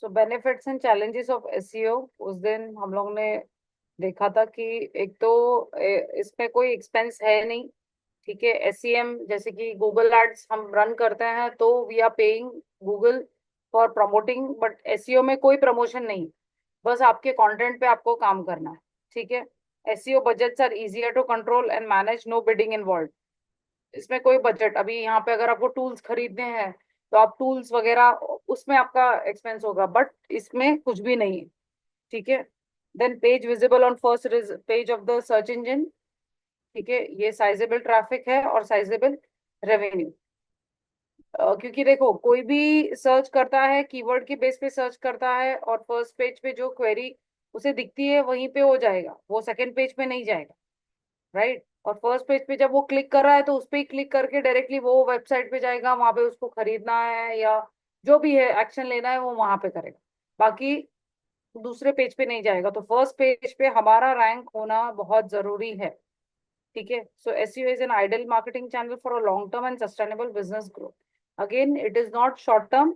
So benefits and challenges of SEO. उस दिन हम लोग ने देखा था कि एक तो इसमें कोई एक्सपेंस है नहीं। ठीक है, एसईएम जैसे कि गूगल एड्स हम रन करते हैं तो we are paying Google for promoting, but SEO में कोई प्रमोशन नहीं। बस आपके कंटेंट पे आपको काम करना है। ठीक है। SEO budgets are easier to control and manage, no bidding involve. इसमें कोई बजट, अभी यहाँ पे अगर आपको टूल्स खरीदने हैं तो आप टूल्स वगैरह उसमें आपका एक्सपेंस होगा, बट इसमें कुछ भी नहीं है। ठीक है। Then page visible on first page of the search engine. ठीक है, ये साइजेबल ट्रैफिक है और साइजेबल रेवेन्यू। क्योंकि देखो कोई भी सर्च करता है, कीवर्ड के बेस पे सर्च करता है, और फर्स्ट पेज पे जो क्वेरी उसे दिखती है वहीं पे हो जाएगा, वो सेकंड पेज पे नहीं जाएगा। राइट। और फर्स्ट पेज पे जब वो क्लिक कर रहा है तो उस पे ही क्लिक करके डायरेक्टली वो वेबसाइट पे जाएगा, वहां पे उसको खरीदना है या जो भी है एक्शन लेना है वो वहां पे करेगा। बाकी दूसरे पेज पे नहीं जाएगा। तो फर्स्ट पेज पे हमारा रैंक होना बहुत जरूरी है। ठीक है। So SEO is an ideal marketing channel for a long term and sustainable business growth. Again it is not short term.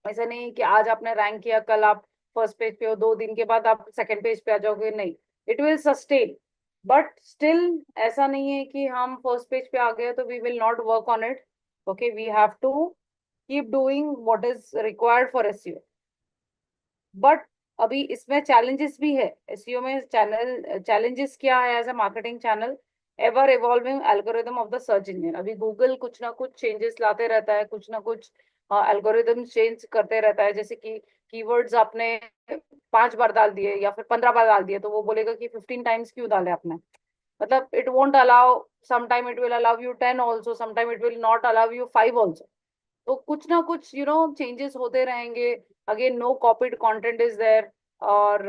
ऐसा नहीं कि आज आपने रैंक किया, कल आप फर्स्ट पेज पे हो, 2 दिन के बाद आप सेकंड पेज पे आ जाओगे, नहीं। It will sustain. But still ऐसा नहीं है कि हम फर्स्ट पेज पे आ गए तो we will not work on it. Okay, we have to keep doing what is required for SEO. But अभी इसमें चैलेंजेस भी है। एसईओ में चैनल चैलेंजेस क्या है as a marketing channel? Ever evolving algorithm of the search engine. अभी Google कुछ ना कुछ चेंजेस लाते रहता है, कुछ ना कुछ एल्गोरिदम चेंज करते रहता है। जैसे कि कीवर्ड्स आपने 5 बार डाल दिए या फिर 15 बार डाल दिए तो वो बोलेगा कि 15 टाइम्स क्यों डाले आपने। मतलब it won't allow, sometime it will allow you 10 also, sometime it will not allow you 5 also. तो कुछ ना कुछ चेंजेस होते रहेंगे। Again no copied content is there. और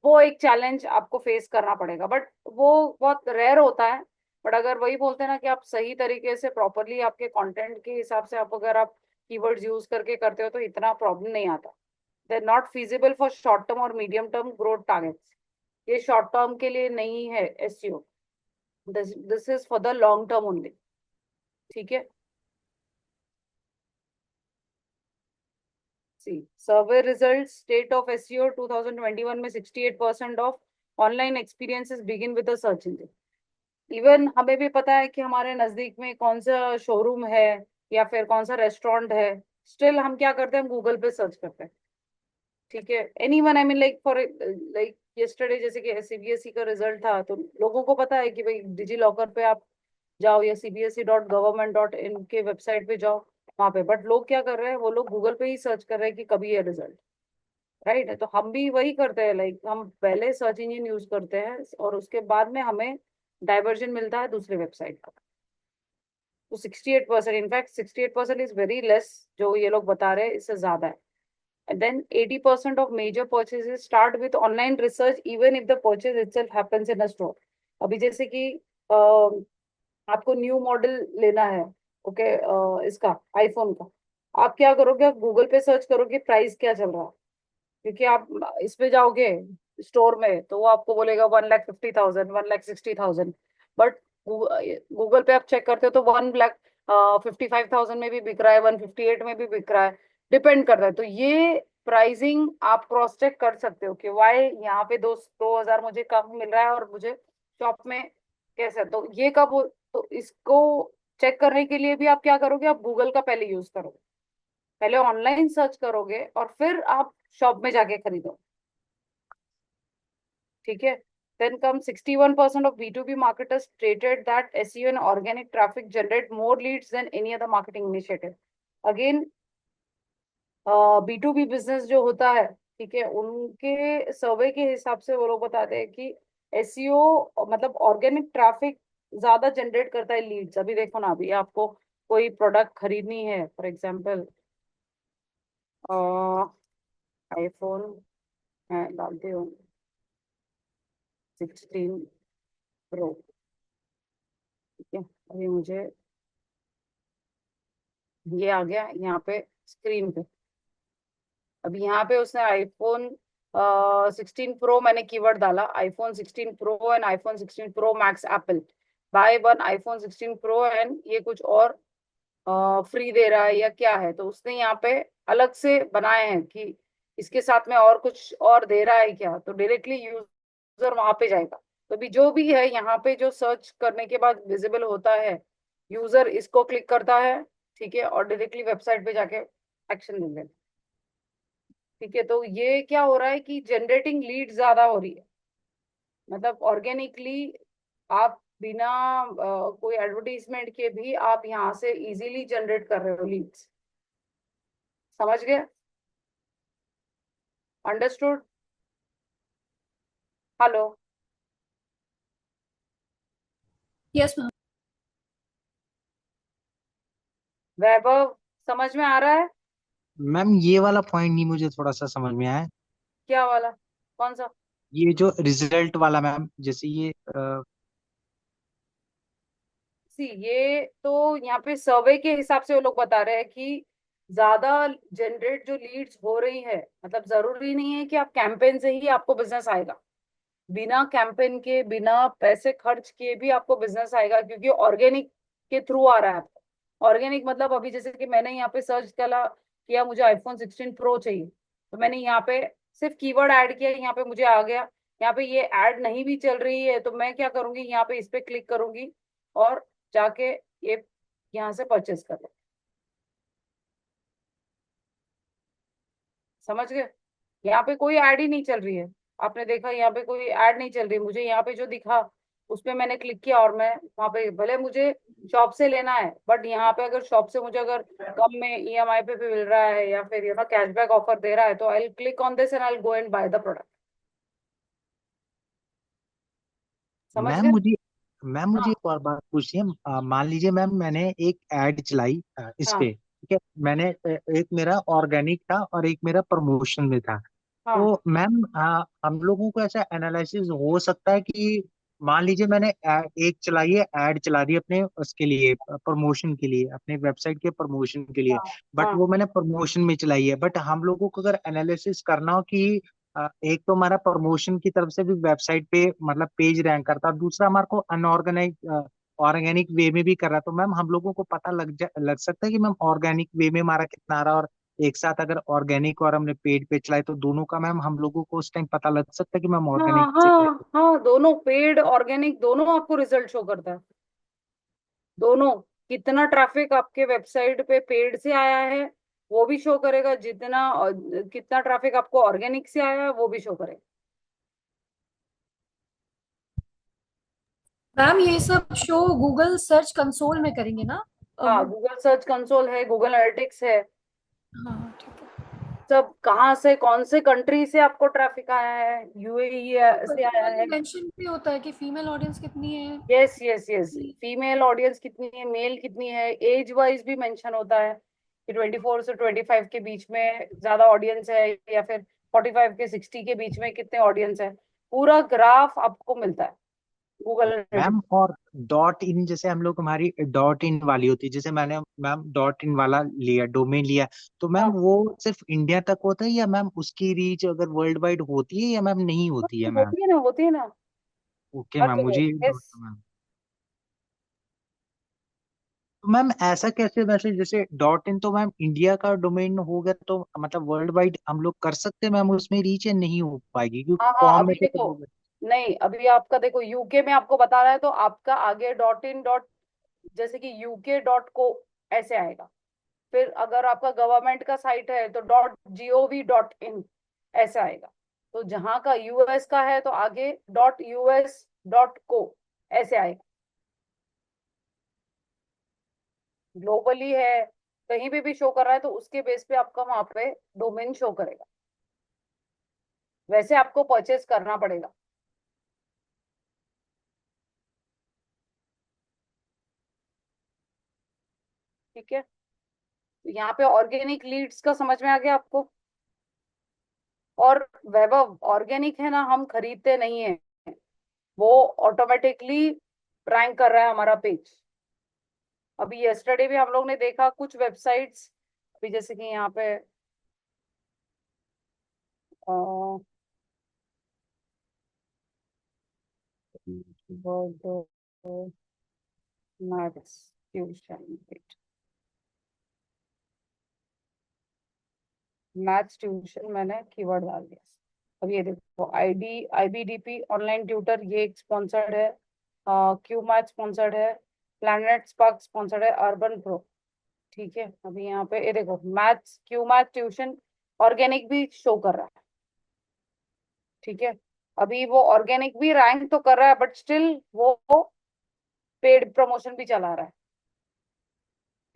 वो एक चैलेंज आपको फेस करना पड़ेगा, बट वो बहुत रेयर होता है। बट अगर वही बोलते हैं ना कि आप सही तरीके से प्रॉपरली आपके कंटेंट के हिसाब से आप अगर आप कीवर्ड्स यूज करके करते हो तो इतना प्रॉब्लम नहीं आता। They are not feasible for short term और मीडियम टर्म ग्रोथ टारगेट्स। ये शॉर्ट टर्म के लिए नहीं है SEO, this is for the long term only. ठीक है। See survey result state of SEO 2021 में 68% of online experiences begin with the search engine. Even हमें भी पता है कि हमारे नजदीक में कौन सा शोरूम है या फिर कौन सा रेस्टोरेंट है, स्टिल हम क्या करते हैं, गूगल पे सर्च करते हैं। ठीक है। Any one, I mean like for like yesterday जैसे कि सीबीएसई का रिजल्ट था तो लोगों को पता है कि भाई डिजी लॉकर पे आप जाओ या cbse.government.in के वेबसाइट पे जाओ वहां पे, बट लोग क्या कर रहे हैं, वो लोग गूगल पे ही सर्च कर रहे हैं कि कभी है रिजल्ट। राइट है, तो हम भी वही करते हैं, लाइक हम पहले सर्च इंजन यूज करते हैं और उसके बाद में हमें डाइवर्जन मिलता है दूसरे वेबसाइट का। तो 68%, इनफैक्ट 68% इज वेरी लेस, जो ये लोग बता रहे हैं इससे ज्यादा है। And then 80% of major purchases start with online research even if the purchase itself happens in a store। अभी जैसे कि आपको न्यू मॉडल लेना है, ओके, इसका आईफोन का, आप क्या करोगे, आप गूगल पे सर्च करोगे प्राइस क्या चल रहा है। क्योंकि आप इस पे जाओगे स्टोर में तो वो आपको बोलेगा 1,50,000, 1,60,000। बट गूगल पे आप चेक करते हो तो 1,55,000 में भी बिक रहा है, 158 में भी बिक रहा है। डिपेंड करता है। तो ये प्राइसिंग आप क्रॉस चेक कर सकते हो कि वाई यहाँ पे 2,000 मुझे कम मिल रहा है और मुझे शॉप में कैसे, तो ये कब तो इसको चेक करने के लिए भी आप क्या करोगे, आप गूगल का पहले यूज करोगे, पहले ऑनलाइन सर्च करोगे और फिर आप शॉप में जाके खरीदो। ठीक है। Then comes 61% of B2B marketers stated that SEO and organic traffic generate more leads than any other marketing initiative। Again, B2B business जो होता है, ठीक है, उनके सर्वे के हिसाब से वो लोग बताते हैं कि एसईओ मतलब ऑर्गेनिक ट्रैफिक ज्यादा जनरेट करता है लीड्स। अभी देखो ना, अभी आपको कोई प्रोडक्ट खरीदनी है, फॉर एग्जांपल आईफोन मैं डालती हूँ 16 प्रो। ठीक है, अभी मुझे ये आ गया यहाँ पे स्क्रीन पे। अभी यहाँ पे उसने आईफोन 16 प्रो, मैंने कीवर्ड डाला iPhone 16 pro and iPhone 16 pro max Apple, by one iPhone 16 pro and ये कुछ और फ्री दे रहा है या क्या है, तो उसने यहाँ पे अलग से बनाए हैं कि इसके साथ में और कुछ और दे रहा है क्या, तो डायरेक्टली यूजर वहां पे जाएगा। तो भी जो भी है यहाँ पे जो सर्च करने के बाद विजिबल होता है, यूजर इसको क्लिक करता है, ठीक है, और डायरेक्टली वेबसाइट पे जाके एक्शन ले लेता है। ठीक है, तो ये क्या हो रहा है कि जनरेटिंग लीड ज्यादा हो रही है, मतलब ऑर्गेनिकली आप बिना कोई एडवर्टीजमेंट के भी आप यहाँ से इजीली जनरेट कर रहे हो लीड्स। समझ गए? Understood? Hello? Yes ma'am. Vaibhav, समझ में आ रहा है? मैम ये वाला पॉइंट नहीं मुझे थोड़ा सा समझ में आया। क्या वाला? कौन सा? ये जो रिजल्ट वाला मैम, जैसे ये सी, ये तो यहाँ पे सर्वे के हिसाब से वो लोग बता रहे हैं कि ज्यादा जनरेट जो लीड्स हो रही है, मतलब जरूरी नहीं है कि आप कैंपेन से ही आपको बिजनेस आएगा, बिना कैंपेन के बिना पैसे खर्च किए भी आपको बिजनेस आएगा, क्योंकि ऑर्गेनिक के थ्रू आ रहा है आपको। ऑर्गेनिक मतलब अभी जैसे कि मैंने यहाँ पे सर्च करा, किया मुझे iPhone 16 Pro चाहिए, तो मैंने यहाँ पे सिर्फ कीवर्ड ऐड किया, यहाँ पे मुझे आ गया। यहाँ पे ये ऐड नहीं भी चल रही है तो मैं क्या करूंगी, यहाँ पे इस पे क्लिक करूंगी और जाके ये यहाँ से परचेस कर लो। समझ गए? यहाँ पे कोई ऐड ही नहीं चल रही है। आपने देखा यहाँ पे कोई ऐड नहीं चल रही, मुझे यहाँ पे जो दिखा उस पे मैंने क्लिक किया और मैं वहां पे, भले मुझे शॉप से लेना है बट यहाँ पे अगर शॉप से मुझे अगर कम में EMI पे मिल रहा है या फिर यहाँ कैशबैक ऑफर दे रहा है, तो I click on this and I go and by the product. समझ मैम गए? मुझे मैम मुझे हाँ एक और बात पूछनी है। मान लीजिए मैम मैंने एक ऐड चलाई इस हाँ पे, ठीक है। मैंने एक मेरा ऑर्गेनिक था और एक मेरा प्रमोशन में था। हाँ तो मैम हम लोगों को ऐसा एनालिसिस हो सकता है कि मान लीजिए मैंने एक चलाई है, ऐड चला दी अपने उसके लिए, प्रमोशन के लिए, अपने वेबसाइट के प्रमोशन के लिए। हाँ बट हाँ वो मैंने प्रमोशन में चलाई है। बट हम लोगों को अगर एनालिसिस करना हो कि एक तो हमारा प्रमोशन की तरफ से भी वेबसाइट पे मतलब पेज रैंक करता है, और दूसरा हमारे को अनऑर्गेनाइज ऑर्गेनिक वे में भी कर रहा है, तो मैम हम लोगों को पता लग सकता है कि मैम ऑर्गेनिक वे में हमारा कितना आ रहा है, और एक साथ अगर ऑर्गेनिक और हमने पेड पे चलाए तो दोनों का मैम हम लोगों को उस टाइम पता लग सकता है कि मैम हाँ ऑर्गेनिक से हाँ हाँ, दोनों पेड ऑर्गेनिक दोनों आपको रिजल्ट शो करता है। दोनों, कितना ट्रैफिक आपके वेबसाइट पे पेड से आया है वो भी शो करेगा, जितना कितना ट्रैफिक आपको ऑर्गेनिक से आया है वो भी शो करेगा। मैम ये सब शो गूगल सर्च कंसोल में करेंगे ना? हाँ, अब गूगल सर्च कंसोल है, गूगल एनालिटिक्स है। हाँ ठीक है। सब कहाँ से, कौन से कंट्री से आपको ट्रैफिक आया है, UAE से आया पर्टिकुलरली है। मेंशन भी होता है कि फीमेल ऑडियंस कितनी है? Yes yes yes, female audience कितनी है, मेल कितनी है, एज वाइज भी मेंशन होता है कि 24 से 25 के बीच में ज्यादा ऑडियंस है, या फिर 45 के 60 के बीच में कितने ऑडियंस है। पूरा ग्राफ आपको मिलता है गूगल एनालिटिक्स। मैम। और डॉट इन, जैसे हम लोग हमारी डॉट इन वाली होती है, जैसे मैंने मैम डॉट इन वाला लिया, डोमेन लिया, तो मैम हाँ, वो सिर्फ इंडिया तक होता है या मैम उसकी रीच अगर वर्ल्ड वाइड होती है या मैम नहीं होती है मैम? होती है ना, होती है ना, ओके हर मैम, जगह। मुझे ये यस। डाउट था मैम। तो मैम ऐसा कैसे, वैसे जैसे डॉट इन तो मैम इंडिया का डोमेन हो गया, तो मतलब वर्ल्ड वाइड हम लोग कर सकते हैं मैम उसमें रीच, या नहीं हो पाएगी क्योंकि हाँ हाँ, कॉम में अभी तो देखो, सब। नहीं अभी आपका देखो यूके में आपको बता रहा है तो आपका आगे .in. जैसे कि UK.co ऐसे आएगा। फिर अगर आपका गवर्नमेंट का साइट है तो .gov.in ऐसे आएगा। तो जहां का US का है तो आगे .us.co ऐसे आएगा। ग्लोबली है, कहीं भी शो कर रहा है तो उसके बेस पे आपका वहां पे डोमेन शो करेगा। वैसे आपको परचेस करना पड़ेगा। ठीक है, तो यहाँ पे ऑर्गेनिक लीड्स का समझ में आ गया आपको। और वैभव, ऑर्गेनिक है ना, हम खरीदते नहीं है, वो ऑटोमेटिकली रैंक कर रहा है हमारा पेज। अभी यस्टरडे भी हम लोग ने देखा कुछ वेबसाइट्स, अभी जैसे कि यहाँ पे मैथ्स ट्यूशन, मैथ्स ट्यूशन मैंने कीवर्ड डाल दिया। अब ये देखो, आईबीडीपी ऑनलाइन ट्यूटर ये एक स्पॉन्सर्ड है, क्यू मैथ स्पॉन्सर्ड है, प्लैनेट स्पार्क स्पॉन्सर्ड है, अर्बन प्रो। ठीक है, अभी यहाँ पे ये देखो, maths Q math tuition organic भी शो कर रहा है। ठीक है, अभी वो ऑर्गेनिक भी रैंक तो कर रहा है, बट स्टिल वो पेड प्रमोशन भी चला रहा है,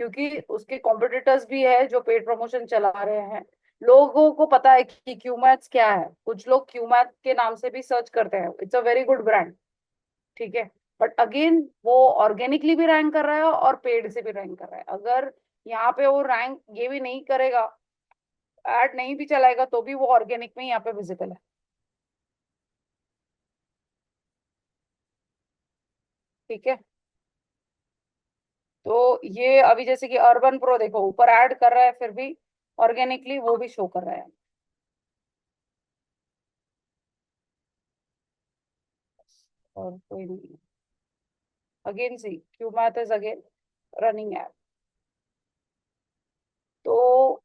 क्योंकि उसके कॉम्पिटिटर्स भी है जो पेड प्रमोशन चला रहे हैं। लोगों को पता है कि क्यू मैथ्स क्या है, कुछ लोग क्यू मैथ के नाम से भी सर्च करते हैं, it's a very good brand. ठीक है, बट अगेन वो ऑर्गेनिकली भी रैंक कर रहा है और पेड से भी रैंक कर रहा है। अगर यहाँ पे वो रैंक ये भी नहीं करेगा, ऐड नहीं भी चलाएगा, तो भी वो ऑर्गेनिक में यहाँ पे विजिबल है। ठीक है, तो ये अभी जैसे कि अर्बन प्रो देखो, ऊपर ऐड कर रहा है, फिर भी ऑर्गेनिकली वो भी शो कर रहा है। और कोई नहीं, again see Cuemath is again running ad. तो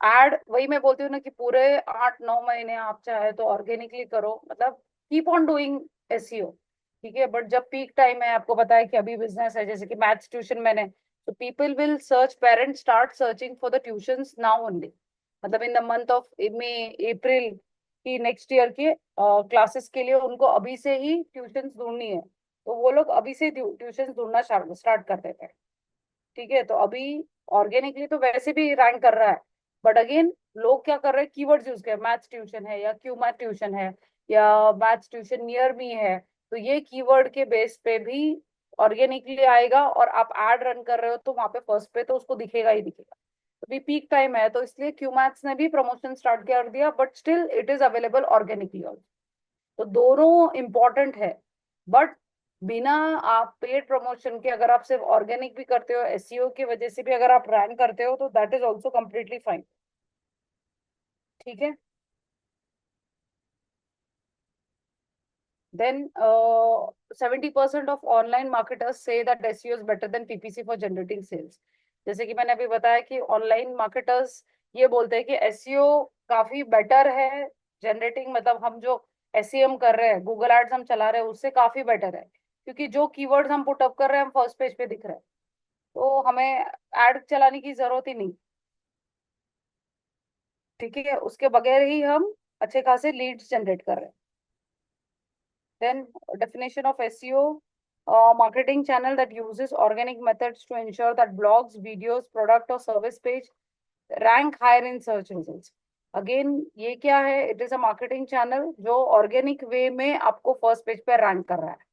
एड वही मैं बोलती हूँ ना, कि पूरे 8-9 महीने आप चाहे तो ऑर्गेनिकली करो, मतलब कीप ऑन डूइंग एसईओ। ठीक है, बट जब पीक टाइम है, आपको पता है कि अभी बिजनेस है, जैसे कि मैथ्स ट्यूशन मैंने, तो people will search, parents start searching for the tuitions now only. मतलब in the month of May April की नेक्स्ट ईयर के क्लासेस के लिए उनको अभी से ही ट्यूशंस ढूंढनी है, तो वो लोग अभी से ट्यूशंस ढूंढना स्टार्ट कर देते हैं। ठीक है, तो अभी ऑर्गेनिकली तो वैसे भी रैंक कर रहा है, बट अगेन लोग क्या कर रहे हैं, कीवर्ड्स यूज कर, मैथ्स ट्यूशन है या क्यू मैथ ट्यूशन है या मैथ्स ट्यूशन नियर मी है, तो ये कीवर्ड के बेस पे भी ऑर्गेनिकली आएगा, और आप एड रन कर रहे हो तो वहां पे फर्स्ट पे तो उसको दिखेगा ही दिखेगा। अभी पीक टाइम है, तो इसलिए क्यू मैथ्स ने भी प्रमोशन स्टार्ट कर दिया, but still it is available organically. तो दोनों इम्पोर्टेंट है, बट बिना आप पेड प्रमोशन के अगर आप सिर्फ ऑर्गेनिक भी करते हो, एसईओ की वजह से भी अगर आप रैंक करते हो, तो that is also completely fine. ठीक है, then 70% of online marketers say that SEO is better than PPC for generating sales. जैसे कि मैंने अभी बताया कि ऑनलाइन मार्केटर्स ये बोलते हैं कि एसईओ काफी बेटर है जनरेटिंग, मतलब हम जो एसईएम कर रहे हैं, गूगल एड्स हम चला रहे हैं, उससे काफी बेटर है, क्योंकि जो कीवर्ड्स हम पुटअप कर रहे हैं हम फर्स्ट पेज पे दिख रहे हैं, तो हमें एड चलाने की जरूरत ही नहीं। ठीक है, उसके बगैर ही हम अच्छे खासे लीड्स जनरेट कर रहे हैं। Then definition of SEO, marketing channel that uses organic methods to ensure that blogs, videos, product or service page rank higher in search results. Again, ये क्या है? It is a marketing channel जो organic way में आपको first page पे rank कर रहा है।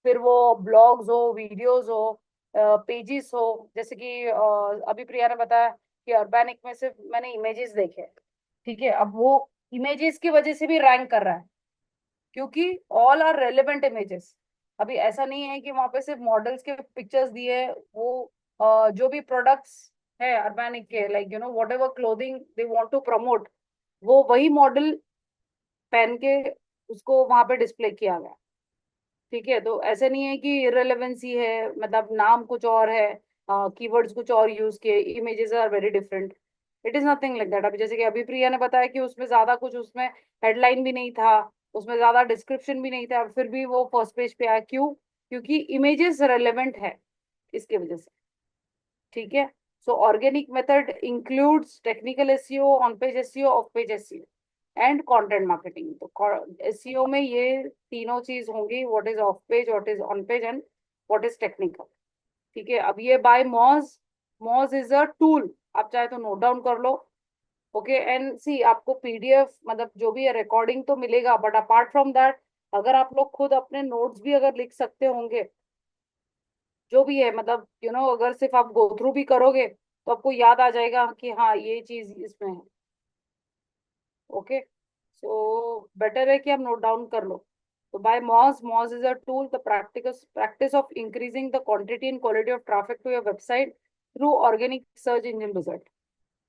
फिर वो ब्लॉग्स हो, वीडियोस हो, पेजेस हो, जैसे कि अभी प्रिया ने बताया कि ऑर्गेनिक में सिर्फ मैंने इमेजेस देखे। ठीक है, अब वो इमेजेस की वजह से भी रैंक कर रहा है, क्योंकि ऑल आर रेलेवेंट इमेजेस। अभी ऐसा नहीं है कि वहां पे सिर्फ मॉडल्स के पिक्चर्स दिए, वो जो भी प्रोडक्ट्स है ऑर्गेनिक के, like whatever clothing they want to promote, वो वही मॉडल पहन के उसको वहां पे डिस्प्ले किया गया। ठीक है, तो ऐसे नहीं है कि इरेलेवेंसी है, मतलब नाम कुछ और है, कीवर्ड्स कुछ और यूज किए, images are very different. It is nothing like that. अभी जैसे कि अभी प्रिया ने बताया कि उसमें ज्यादा कुछ, उसमें हेडलाइन भी नहीं था, उसमें ज्यादा डिस्क्रिप्शन भी नहीं था, फिर भी वो फर्स्ट पेज पे आया, क्यों? क्योंकि इमेजेस रेलेवेंट है, इसकी वजह से। ठीक है, so organic method includes technical SEO, on page SEO, off page SEO and content marketing. तो एसईओ में ये तीनों चीज होंगी, what is off page, what is on page and what is technical. ठीक है, अब ये by Moz, Moz is a tool, आप चाहे तो नोट डाउन कर लो। ओके, एंड सी आपको पीडीएफ, मतलब जो भी है रिकॉर्डिंग तो मिलेगा, बट अपार्ट फ्रॉम दैट अगर आप लोग खुद अपने नोट्स भी अगर लिख सकते होंगे, जो भी है, मतलब अगर सिर्फ आप गो थ्रू भी करोगे, तो आपको याद आ जाएगा कि हाँ ये चीज इसमें है। ओके, सो बेटर है कि आप नोट डाउन कर लो। तो by Moz, Moz is a tool, the practice practice of increasing the quantity and quality of traffic to your website through organic search engine result.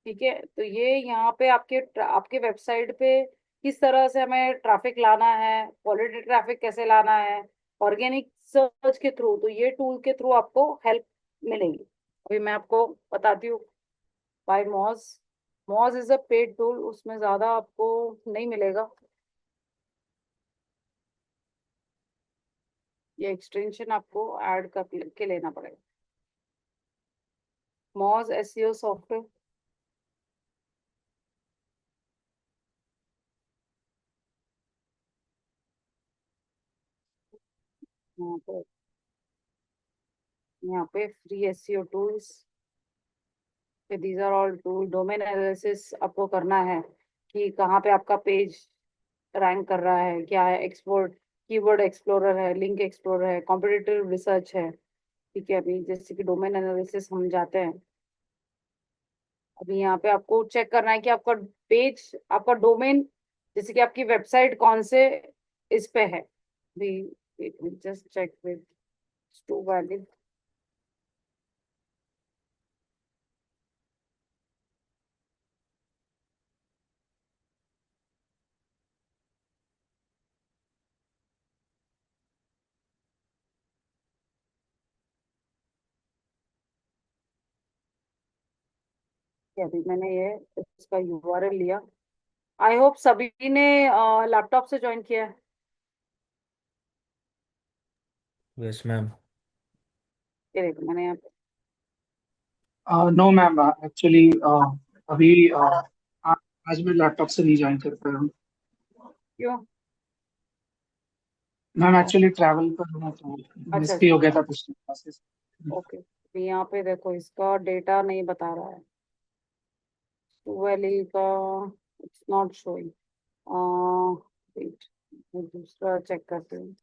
ठीक है, तो ये यहाँ पे आपके आपके वेबसाइट पे किस तरह से हमें ट्रैफिक लाना है, क्वालिटी ट्रैफिक कैसे लाना है ऑर्गेनिक सर्च के थ्रू, तो ये टूल के थ्रू आपको हेल्प मिलेगी। अभी मैं आपको बताती हूँ, by Moz, Moz is a paid tool, उसमें ज्यादा आपको नहीं मिलेगा। ये एक्सटेंशन आपको ऐड कर के लेना पड़ेगा। Moz SEO software. यहाँ पे free SEO tools, these are all tool. Domain analysis आपको करना है कि कहाँ पे आपका पेज रैंक कर रहा है, क्या है। एक्सपोर्ट, कीवर्ड एक्सप्लोरर है, लिंक एक्सप्लोरर है, कॉम्पिटिटिव रिसर्च है। ठीक है, अभी जैसे कि डोमेन एनालिसिस हम जाते हैं। अभी यहाँ पे आपको चेक करना है कि आपका पेज, आपका डोमेन, जैसे कि आपकी वेबसाइट कौन से इस पे है। अभी just check with to valid. अभी मैंने ये इसका यूआरएल लिया। आई होप सभी ने लैपटॉप से ज्वाइन किया है। Yes ma'am. ये देखो मैंने यहाँ पे। नो मैम, एक्चुअली अभी आज मैं लैपटॉप से नहीं ज्वाइन कर पाया हूँ। क्यों? मैम एक्चुअली ट्रैवल कर रहा हूँ तो अच्छा मिस भी अच्छा। हो गया था पिछले क्लासेस। ओके, अभी यहाँ पे देखो इसका डेटा नहीं बता रहा है। वैली का इट्स नॉट शोइंग। वेट, मैं दूसरा चेक करती हूँ।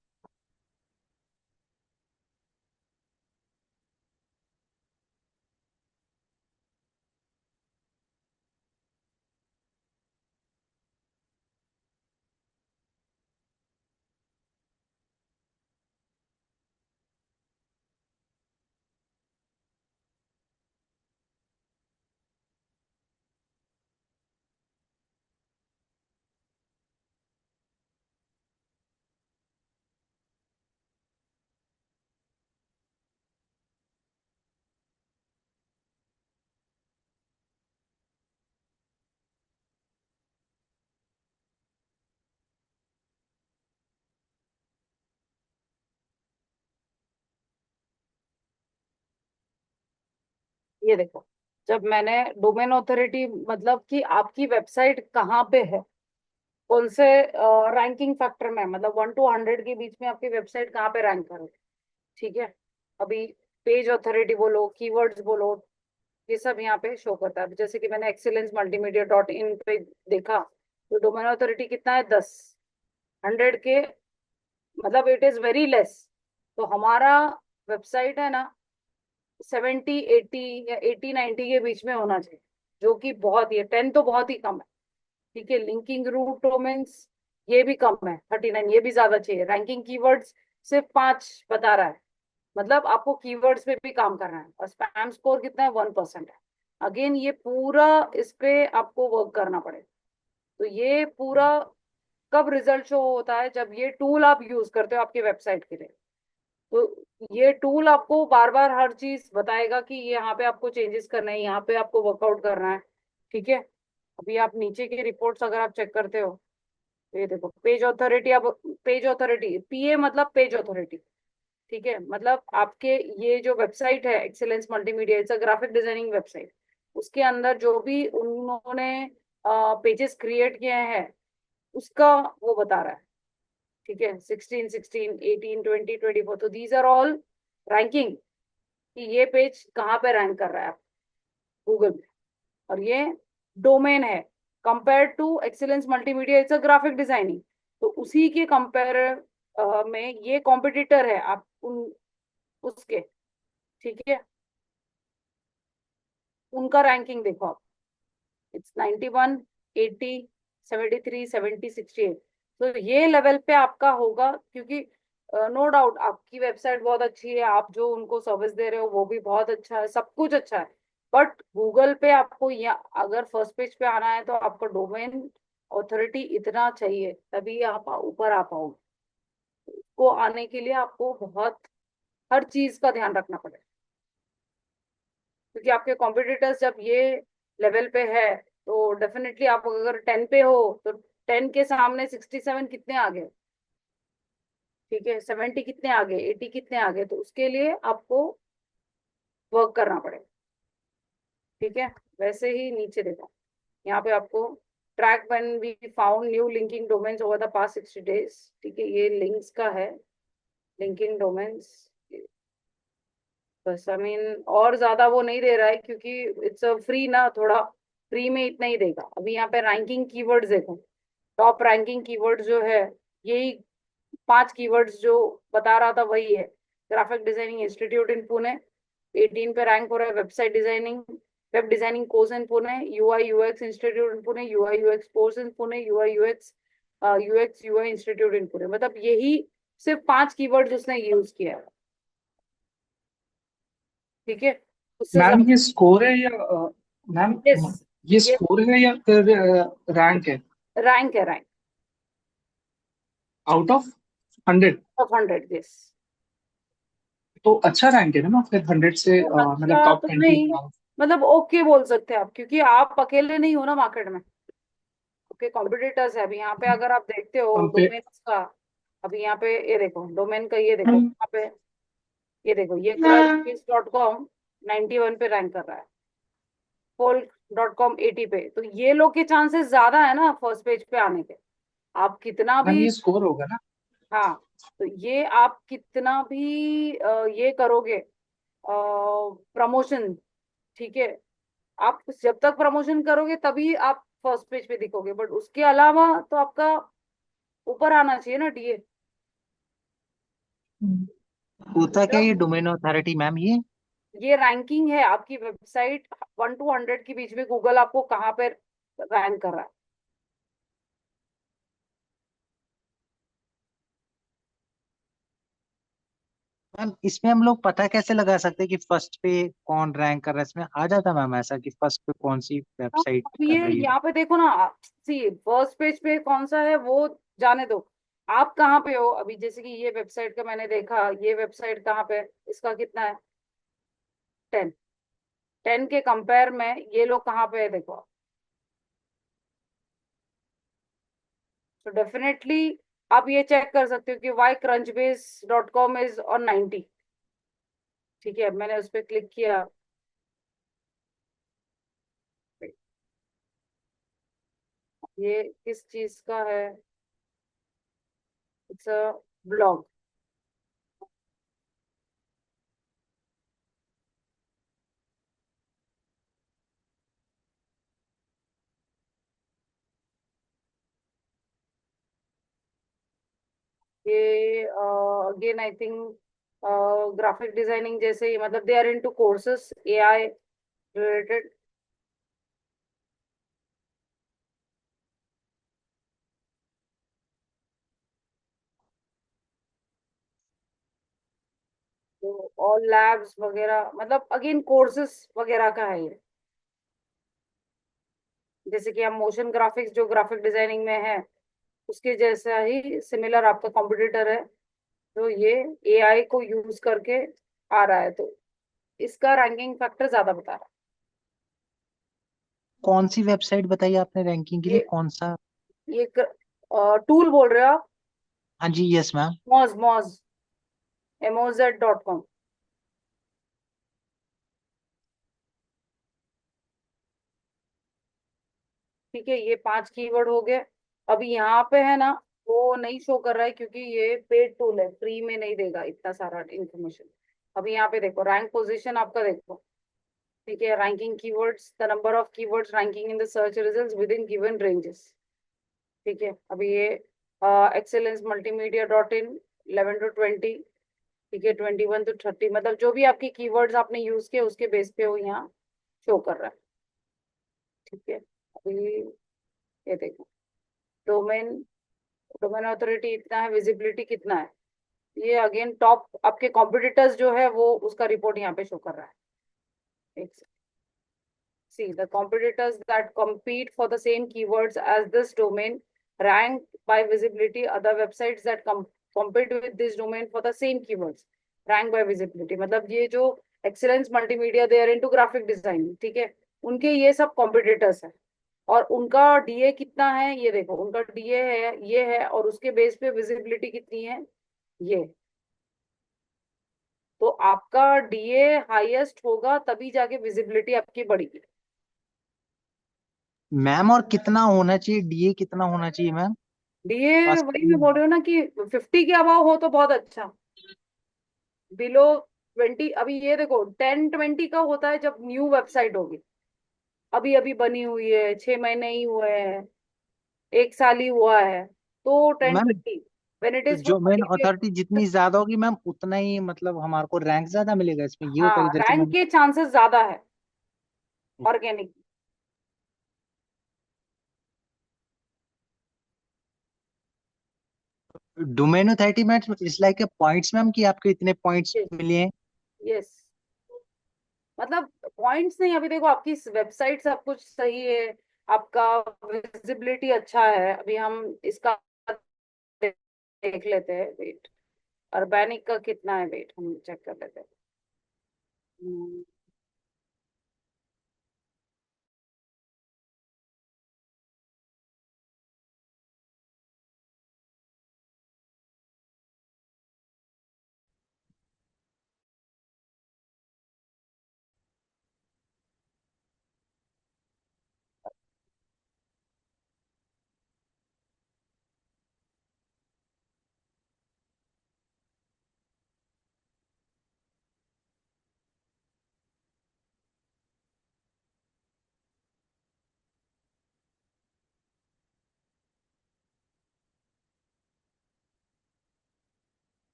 ये देखो, जब मैंने डोमेन ऑथोरिटी, मतलब कि आपकी वेबसाइट कहाँ पे है, कौन से रैंकिंग फैक्टर में, मतलब 1 to 100 के बीच में आपकी वेबसाइट कहाँ पे रैंक करे। ठीक है, अभी पेज ऑथोरिटी बोलो, कीवर्ड्स बोलो, ये सब यहाँ पे शो करता है। अभी जैसे कि मैंने एक्सीलेंस मल्टीमीडिया डॉट इन पे देखा, तो डोमेन ऑथोरिटी कितना है? 10। 100 के मतलब इट इज वेरी लेस। तो हमारा वेबसाइट है ना 70 80 या 80 90 के बीच में होना चाहिए, जो कि बहुत ही है। 10 तो बहुत ही कम है। ठीक है, लिंकिंग रूट डोमेन्स ये भी कम है, 39, ये भी ज्यादा चाहिए। रैंकिंग कीवर्ड्स सिर्फ 5 बता रहा है, मतलब आपको कीवर्ड्स पे भी काम करना है। और स्पैम स्कोर कितना है? 1% है। अगेन ये पूरा इस पे आपको वर्क करना पड़ेगा। तो ये पूरा कब रिजल्ट शो होता है? जब ये टूल आप यूज करते हो आपकी वेबसाइट के लिए। तो ये टूल आपको बार बार हर चीज बताएगा कि यहाँ पे आपको चेंजेस करना है, यहाँ पे आपको वर्कआउट करना है। ठीक है, अभी आप नीचे की रिपोर्ट्स अगर आप चेक करते हो, तो ये देखो पेज ऑथोरिटी। अब पेज ऑथोरिटी, पीए मतलब पेज ऑथोरिटी। ठीक है, मतलब आपके ये जो वेबसाइट है excellence multimedia, it's a graphic designing website. उसके अंदर जो भी उन्होंने पेजेस क्रिएट किए हैं उसका वो बता रहा है। ठीक है, 16 16 18 20 24, तो दीज आर ऑल रैंकिंग, कि ये पेज कहाँ पे रैंक कर रहा है गूगल पे। और ये डोमेन है compare to excellence multimedia, it's a graphic designing. तो उसी के कंपेयर में ये कॉम्पिटिटर है आप उन उसके। ठीक है, उनका रैंकिंग देखो आप, इट्स 91 80 73 70 68। तो ये लेवल पे आपका होगा, क्योंकि नो डाउट आपकी वेबसाइट बहुत अच्छी है, आप जो उनको सर्विस दे रहे हो वो भी बहुत अच्छा है, सब कुछ अच्छा है। बट गूगल पे आपको या अगर फर्स्ट पेज पे आना है तो आपको डोमेन ऑथोरिटी इतना चाहिए, तभी आप ऊपर आ पाओगे। को आने के लिए आपको बहुत हर चीज का ध्यान रखना पड़ेगा, क्योंकि आपके कॉम्पिटिटर्स जब ये लेवल पे है तो डेफिनेटली आप अगर 10 पे हो तो 10 के सामने 67 कितने आ गए, ठीक है, 70 कितने आ गए, 80 कितने आ गए, तो उसके लिए आपको वर्क करना पड़ेगा, ठीक है। वैसे ही नीचे देखो, यहाँ पे आपको track when we found new linking domains over the past 60 days, ठीक है, ये लिंक्स का है, लिंकिंग डोमेन्स। बस आई मीन और ज्यादा वो नहीं दे रहा है क्योंकि इट्स फ्री ना, थोड़ा फ्री में इतना ही देगा। अभी यहाँ पे रैंकिंग कीवर्ड्स देखो, टॉप रैंकिंग कीवर्ड्स जो है, यही 5 कीवर्ड्स जो बता रहा था वही है। ग्राफिक डिजाइनिंग इंस्टीट्यूट इन पुणे 18 पे रैंक हो रहा है, website designing, web designing course in Pune, UI UX institute in Pune, UI UX course in Pune, UI UX UX UI institute इन पुणे। मतलब यही सिर्फ 5 कीवर्ड्स उसने यूज किया है, ठीक है, उससे मैम ज्यादा। ये स्कोर है या मैम यस, ये ये स्कोर है या फिर रैंक है? रैंक है, rank out of 100? Of 100, yes. तो अच्छा रैंक है ना फिर 100 से, तो मतलब अच्छा टॉप तो 20? नहीं, मतलब ओके बोल सकते हैं आप, क्योंकि आप अकेले नहीं हो ना मार्केट में, ओके, कॉम्पिटिटर्स है। अभी यहाँ पे अगर आप देखते हो कंपेयर। डोमेन्स का, अभी यहाँ पे ये देखो डोमेन का, ये देखो यहाँ पे, ये देखो ये crunchbase.com 91 पे रैंक कर रहा है, folk.com 80 पे, तो ये लोग के चांसेस ज्यादा है ना फर्स्ट पेज पे आने के। आप कितना मैम भी, ये स्कोर होगा ना? हाँ, तो ये आप कितना भी ये करोगे प्रमोशन, ठीक है, आप जब तक प्रमोशन करोगे तभी आप फर्स्ट पेज पे दिखोगे, बट उसके अलावा तो आपका ऊपर आना चाहिए ना डीए। होता क्या ये डोमेन अथॉरिटी मैम ये रैंकिंग है आपकी वेबसाइट 1 to 100 के बीच में, गूगल आपको कहाँ पे रैंक कर रहा है। मैम इसमें हम लोग पता कैसे लगा सकते हैं कि फर्स्ट पे कौन रैंक कर रहा है? इसमें आ जाता मैम ऐसा कि फर्स्ट पे कौन सी हाँ, वेबसाइट अब कर ये रही है? यहाँ पे देखो ना, सी फर्स्ट पेज पे कौन सा है वो जाने दो, आप कहाँ पे हो अभी। जैसे कि ये वेबसाइट का मैंने देखा, ये वेबसाइट कहाँ पे है, इसका कितना है, 10, 10 के कंपेयर में ये लोग कहाँ पे है देखो। तो डेफिनेटली आप ये चेक कर सकते हो कि वाई crunchbase.com इज ऑन 90, ठीक है, मैंने उस पर क्लिक किया, ये किस चीज का है, इट्स अ ब्लॉग। ये again I think graphic designing जैसे ही, मतलब they are into courses AI related. तो ऑल लैब्स वगैरह, मतलब अगेन कोर्सेस वगैरह का है ये। जैसे कि हम मोशन ग्राफिक्स जो ग्राफिक डिजाइनिंग में है, उसके जैसा ही सिमिलर आपका कॉम्पिटिटर है, तो ये एआई को यूज करके आ रहा है, तो इसका रैंकिंग फैक्टर ज्यादा बता रहा कौन सी वेबसाइट बताई आपने रैंकिंग के है। लिए, कौन सा? ये टूल बोल रहे हो आप, हाँ जी, yes ma'am. Moz Moz moz.com, ठीक है, ये 5 कीवर्ड हो गए। अभी यहाँ पे है ना, वो नहीं शो कर रहा है क्योंकि ये पेड टूल है, फ्री में नहीं देगा इतना सारा इंफॉर्मेशन। अभी यहाँ पे देखो रैंक पोजीशन आपका देखो, ठीक है, ranking keywords, the number of keywords ranking in the search results with in given ranges, ठीक है। अभी ये excellence multimedia dot in 11 to 20, ठीक है, 21 to 30, मतलब जो भी आपकी कीवर्ड्स आपने यूज किए उसके बेस पे वो यहाँ शो कर रहा है, ठीक है। अभी ये देखो डोमेन, डोमेन अथॉरिटी इतना है, विजिबिलिटी कितना है, ये अगेन टॉप आपके कॉम्पिटिटर्स जो है वो उसका रिपोर्ट यहाँ पे शो कर रहा है। एक see the competitors that compete for the same keywords as this domain rank by visibility, other websites that compete with this domain for the same keywords rank by visibility। मतलब ये जो excellence multimedia they are into graphic designing, ठीक है, उनके ये सब competitors है, और उनका डीए कितना है ये देखो, उनका डीए है ये है, और उसके बेस पे विजिबिलिटी कितनी है ये। तो आपका डीए हाईएस्ट होगा तभी जाके विजिबिलिटी आपकी बढ़ेगी। मैम और कितना होना चाहिए, डीए कितना होना चाहिए मैम? डीए पास वही मैं करिए। बोल रही हूँ ना कि 50 के अबाव हो तो बहुत अच्छा। बिलो 20, अभी ये देखो 10-20 का होता है जब न्यू वेबसाइट होगी, अभी अभी बनी हुई है, 6 महीने ही हुए हैं, 1 साल ही हुआ है, तो तो ten ma'am, twenty when it तो इज जो मेन फॉर। अथॉरिटी जितनी ज्यादा होगी मैम, उतना ही मतलब हमारे को रैंक ज्यादा मिलेगा इसमें, ये होता है हाँ, इधर से रैंक मैम? के चांसेस ज्यादा है organic. Domain authority ma'am it's like a points ma'am, कि आपके इतने पॉइंट्स यस, मिले हैं? यस, मतलब पॉइंट्स नहीं, अभी देखो आपकी वेबसाइट सब कुछ सही है, आपका विजिबिलिटी अच्छा है, अभी हम इसका देख लेते हैं वेट, अर्बैनिक का कितना है वेट हम चेक कर लेते हैं। हम्म,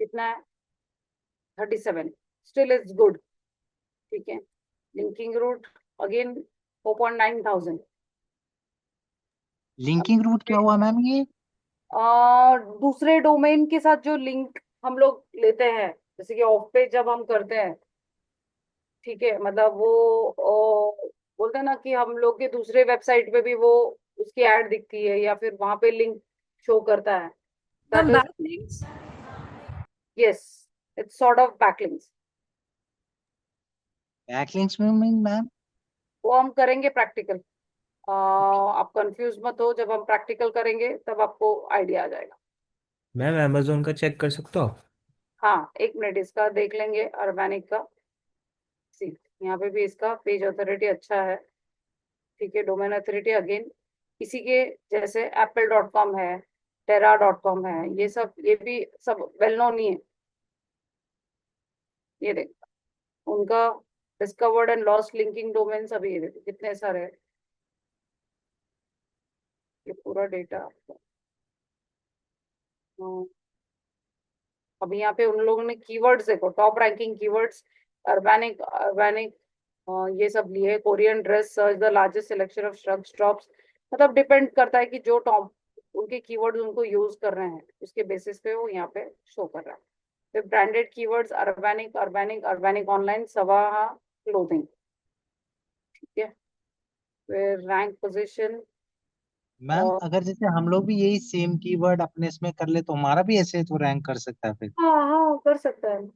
कितना है? 37, स्टिल इज गुड, ठीक है। Linking root again 4.9 thousand। Linking root क्या हुआ मैम ये? दूसरे डोमेन के साथ जो लिंक हम लोग लेते हैं, जैसे कि ऑफ पेज जब हम करते हैं, ठीक है, मतलब वो बोलते हैं ना कि हम लोग के दूसरे वेबसाइट पे भी वो उसकी ऐड दिखती है या फिर वहां पे लिंक शो करता है, that ma'am is, backlinks. Yes, it's sort of backlinks. Backlinks में मैम? वो हम करेंगे प्रैक्टिकल, आप कंफ्यूज मत हो, जब हम प्रैक्टिकल करेंगे तब आपको आइडिया आ जाएगा। मैम अमेजोन का चेक कर सकते हो? हाँ, 1 मिनट इसका देख लेंगे अर्बैनिक का। सी, यहाँ पे भी इसका पेज अथॉरिटी अच्छा है, ठीक है। डोमेन अथॉरिटी अगेन इसी के जैसे apple.com है, terra.com है, ये सब, ये भी सब वेल नोन ही है। ये देखो उनका discovered and lost linking domain, अभी ये देखो कितने सारे हैं, ये पूरा डेटा। अब यहाँ पे उन लोगों ने कीवर्ड्स देखो, top ranking keywords, Urbanic Urbanic ये सब लिए, Korean dress search the largest selection of shrugs tops, मतलब डिपेंड करता है कि जो टॉप उनके कीवर्ड्स उनको यूज कर रहे हैं उसके बेसिस पे वो यहाँ पे शो कर रहा है। फिर branded keywords, Urbanic Urbanic Urbanic online, सवाहा क्लोथिंग, ठीक है। फिर रैंक पोजीशन, मैम और अगर जैसे हम लोग भी यही सेम कीवर्ड अपने इसमें कर ले, तो हमारा भी ऐसे तो रैंक कर सकता है फिर? हाँ हाँ कर सकता है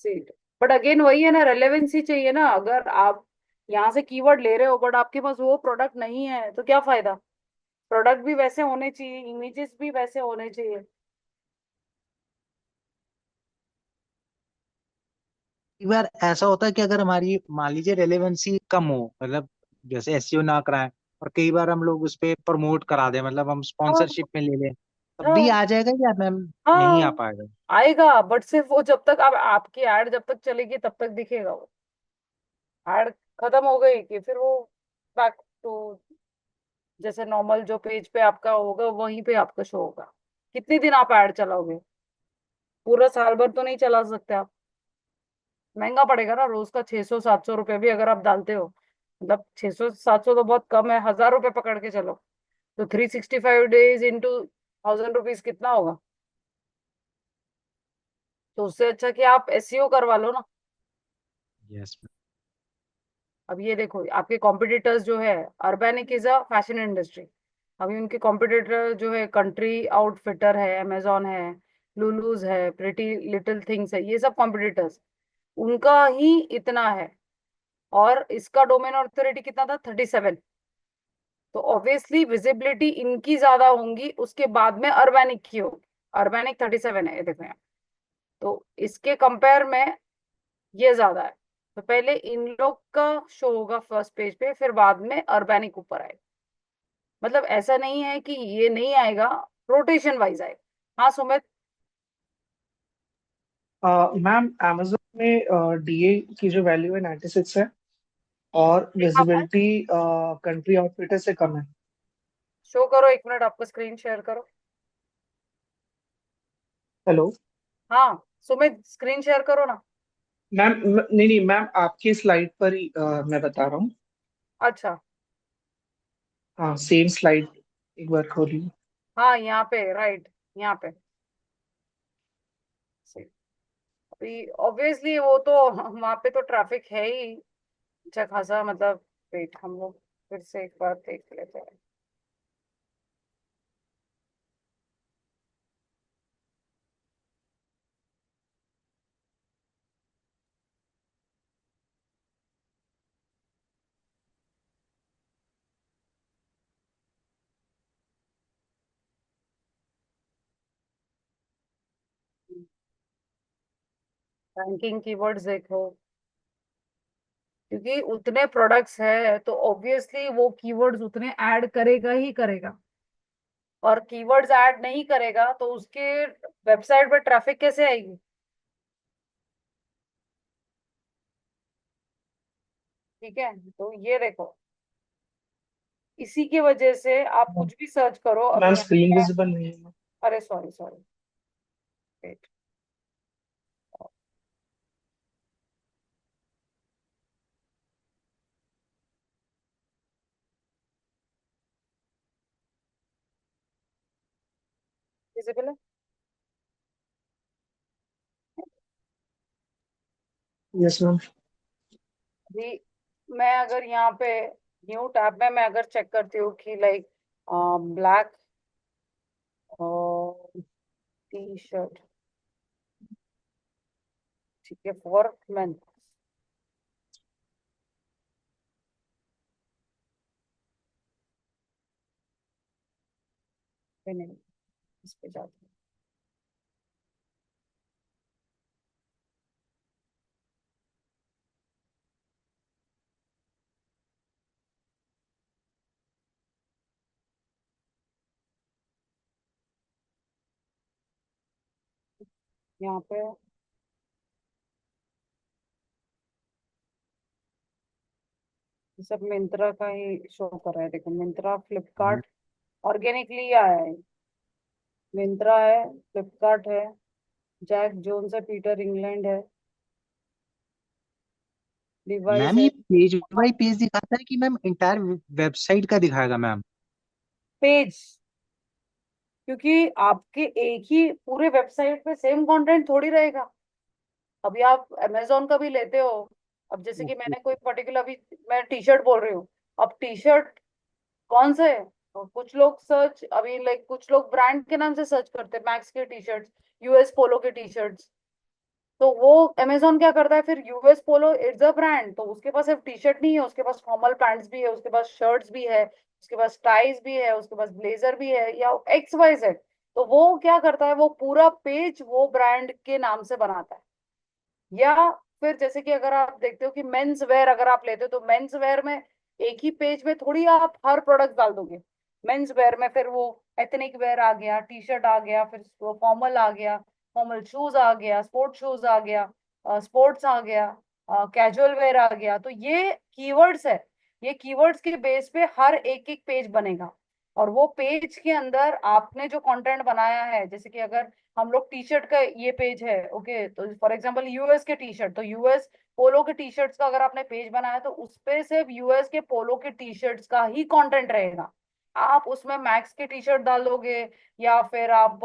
सीट, बट अगेन वही है ना, रेलेवेंसी चाहिए ना, अगर आप यहाँ से कीवर्ड ले रहे हो बट आपके पास वो प्रोडक्ट नहीं है तो क्या फायदा। प्रोडक्ट भी वैसे होने चाहिए, इमेजेस भी वैसे होने चाहिए। कई बार ऐसा होता है कि अगर हमारी मान लीजिए रेलेवेंसी कम हो, मतलब जैसे एसईओ ना कराएं, और कई बार हम लोग उस पे प्रमोट करा दें, मतलब हम हाँ स्पॉन्सरशिप में ले लें, तब भी हाँ आ जाएगा या मैम नहीं आ हाँ, पाएगा? आएगा, बट सिर्फ वो जब तक आप आपकी एड जब तक चलेगी तब तक दिखेगा वो। एड खत्म हो गई कि फिर वो बैक टू जैसे नॉर्मल जो पेज पे आपका होगा वहीं पे आपका शो होगा। कितने दिन आप ऐड चलाओगे, पूरा साल भर तो नहीं चला सकते आप, महंगा पड़ेगा ना, रोज का 600-700 रुपये भी अगर आप डालते हो, मतलब 600-700 तो बहुत कम है, 1,000 रुपये पकड़ के चलो, तो 365 डेज इंटू 1,000 रुपीज कितना होगा। तो उससे अच्छा कि आप एसईओ करवा लो ना। यस। अब ये देखो आपके कॉम्पिटिटर्स जो है, Urbanic is a fashion industry, अभी उनके कॉम्पिटिटर जो है कंट्री आउटफिटर है, अमेजोन है, लुलूज है, प्रिटी लिटिल थिंग्स है, ये सब कॉम्पिटिटर्स, उनका ही इतना है। और इसका डोमेन ऑथोरिटी कितना था, 37। तो ऑब्वियसली विजिबिलिटी इनकी ज्यादा होंगी, उसके बाद में अर्बैनिक की होगी। अर्बैनिक 37 है, ये देखो यहाँ। तो इसके कंपेयर में ये ज्यादा है। तो पहले इन लोग का शो होगा फर्स्ट पेज पे, फिर बाद में अर्बैनिक ऊपर आएगा। मतलब ऐसा नहीं है कि ये नहीं आएगा, रोटेशन वाइज आएगा। हाँ सुमित। मैम amazon में डीए की जो वैल्यू है 96 है, और देखा पाए, विजिबिलिटी कंट्री ऑपरेटर से कम है। शो करो, 1 मिनट आपका स्क्रीन शेयर करो। हेलो हाँ सुमित, स्क्रीन शेयर करो ना। मैम, नहीं नहीं मैम, आपकी स्लाइड पर ही मैं बता रहा हूँ। अच्छा। हाँ, सेम स्लाइड एक बार खोलिए। हाँ यहाँ पे राइट, यहाँ पे सही। अभी ऑब्वियसली वो तो वहां पे तो ट्रैफिक है ही अच्छा खासा, मतलब वेट हम लोग फिर से एक बार देख लेते हैं। रैंकिंग कीवर्ड्स देखो, क्योंकि उतने प्रोडक्ट्स है तो ऑब्वियसली वो कीवर्ड्स उतने ऐड करेगा ही करेगा। और कीवर्ड्स ऐड नहीं करेगा तो उसके वेबसाइट पर ट्रैफिक कैसे आएगी। ठीक है, तो ये देखो, इसी की वजह से आप कुछ भी सर्च करो मैम अभी यहाँ स्क्रीन पे। विजिबल नहीं है। अरे सॉरी सॉरी, वेट, विजिबल है। Yes ma'am. अभी मैं अगर यहाँ पे न्यू टैब में मैं अगर चेक करती हूँ कि लाइक ब्लैक टी शर्ट, ठीक है, फॉर मेन, नहीं, इस पे जाती हूँ। यहाँ पे ये सब मिंत्रा का ही शो कर रहा है, देखो मिंत्रा, फ्लिपकार्ट, ऑर्गेनिकली आया है। मिंत्रा है, फ्लिपकार्ट है, जैक जोन्स है, पीटर इंग्लैंड है, डिवाइस मैम है। ये पेज बाय पेज दिखाता है कि मैम इंटायर वेबसाइट का दिखाएगा मैम? पेज, क्योंकि आपके एक ही पूरे वेबसाइट पे सेम कंटेंट थोड़ी रहेगा। अभी आप अमेजोन का भी लेते हो, अब जैसे कि ओके। मैंने कोई पर्टिकुलर, अभी मैं टी शर्ट बोल रही हूँ, अब टी शर्ट कौन से है, और कुछ लोग सर्च अभी लाइक कुछ लोग ब्रांड के नाम से सर्च करते हैं, मैक्स के टी शर्ट्स, यूएस पोलो के टी शर्ट्स। तो वो अमेजोन क्या करता है फिर, US Polo it's a brand, तो उसके पास सिर्फ टी शर्ट नहीं है, उसके पास फॉर्मल पैंट्स भी है, उसके पास शर्ट्स भी है, उसके पास टाइज भी है, उसके पास ब्लेजर भी है, या एक्स वाई जेड। तो वो क्या करता है, वो पूरा पेज वो ब्रांड के नाम से बनाता है। या फिर जैसे कि अगर आप देखते हो कि मेंस वेयर अगर आप लेते हो, तो मेंस वेयर में एक ही पेज में थोड़ी आप हर प्रोडक्ट डाल दोगे। मेंस वेयर में फिर वो एथनिक वेयर आ गया, टी शर्ट आ गया, फिर फॉर्मल आ गया, फॉर्मल शूज आ गया, स्पोर्ट्स शूज आ गया, स्पोर्ट्स आ गया, कैजुअल वेयर आ गया। तो ये कीवर्ड्स है, ये कीवर्ड्स के बेस पे हर एक एक पेज बनेगा। और वो पेज के अंदर आपने जो कंटेंट बनाया है, जैसे कि अगर हम लोग टी शर्ट का ये पेज है, ओके, तो फॉर एग्जांपल यूएस के टी शर्ट, तो यूएस पोलो के टी शर्ट्स का अगर आपने पेज बनाया तो उस पे सिर्फ यूएस के पोलो के टी शर्ट्स का ही कंटेंट रहेगा। आप उसमें मैक्स के टी शर्ट डालोगे, या फिर आप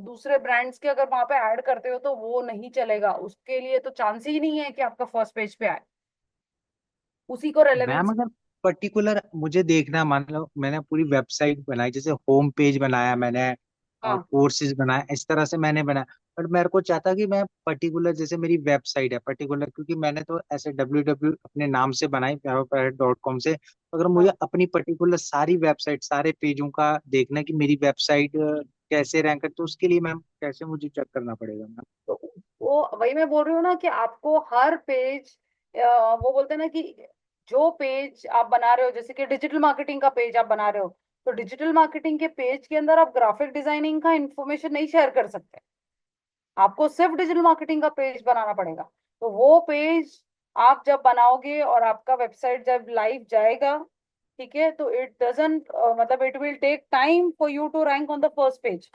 दूसरे ब्रांड्स के अगर वहां पे ऐड करते हो तो वो नहीं चलेगा, उसके लिए तो चांस ही नहीं है कि आपका फर्स्ट पेज पे आए, उसी को मैम रेलेवेंस। अगर पर्टिकुलर मुझे देखना, मान लो मैंने पूरी वेबसाइट बनाई, जैसे होम पेज बनाया मैंने, हाँ कोर्सेज बनाए, इस तरह से मैंने बनाया। बट मेरे को चाहता कि मैं पर्टिकुलर, जैसे मेरी वेबसाइट है पर्टिकुलर, क्योंकि मैंने तो ऐसे www अपने नाम से बनाई pyropirate.com से, तो अगर मुझे हाँ। अपनी पर्टिकुलर सारी वेबसाइट सारे पेजों का देखना है कि मेरी वेबसाइट कैसे रैंक है, तो उसके लिए मैम कैसे मुझे चेक करना पड़ेगा मैम? तो वो वही मैं बोल रही हूँ ना कि आपको हर पेज, वो बोलते हैं ना कि जो पेज आप बना रहे हो, जैसे कि डिजिटल मार्केटिंग का पेज आप बना रहे हो, तो डिजिटल मार्केटिंग के पेज के अंदर आप ग्राफिक डिजाइनिंग का इंफॉर्मेशन नहीं शेयर कर सकते। आपको सिर्फ डिजिटल मार्केटिंग का पेज बनाना पड़ेगा। तो वो पेज आप जब बनाओगे और आपका वेबसाइट जब लाइव जाएगा, ठीक है, तो इट डजंट, मतलब it will take time for you to rank on the first page.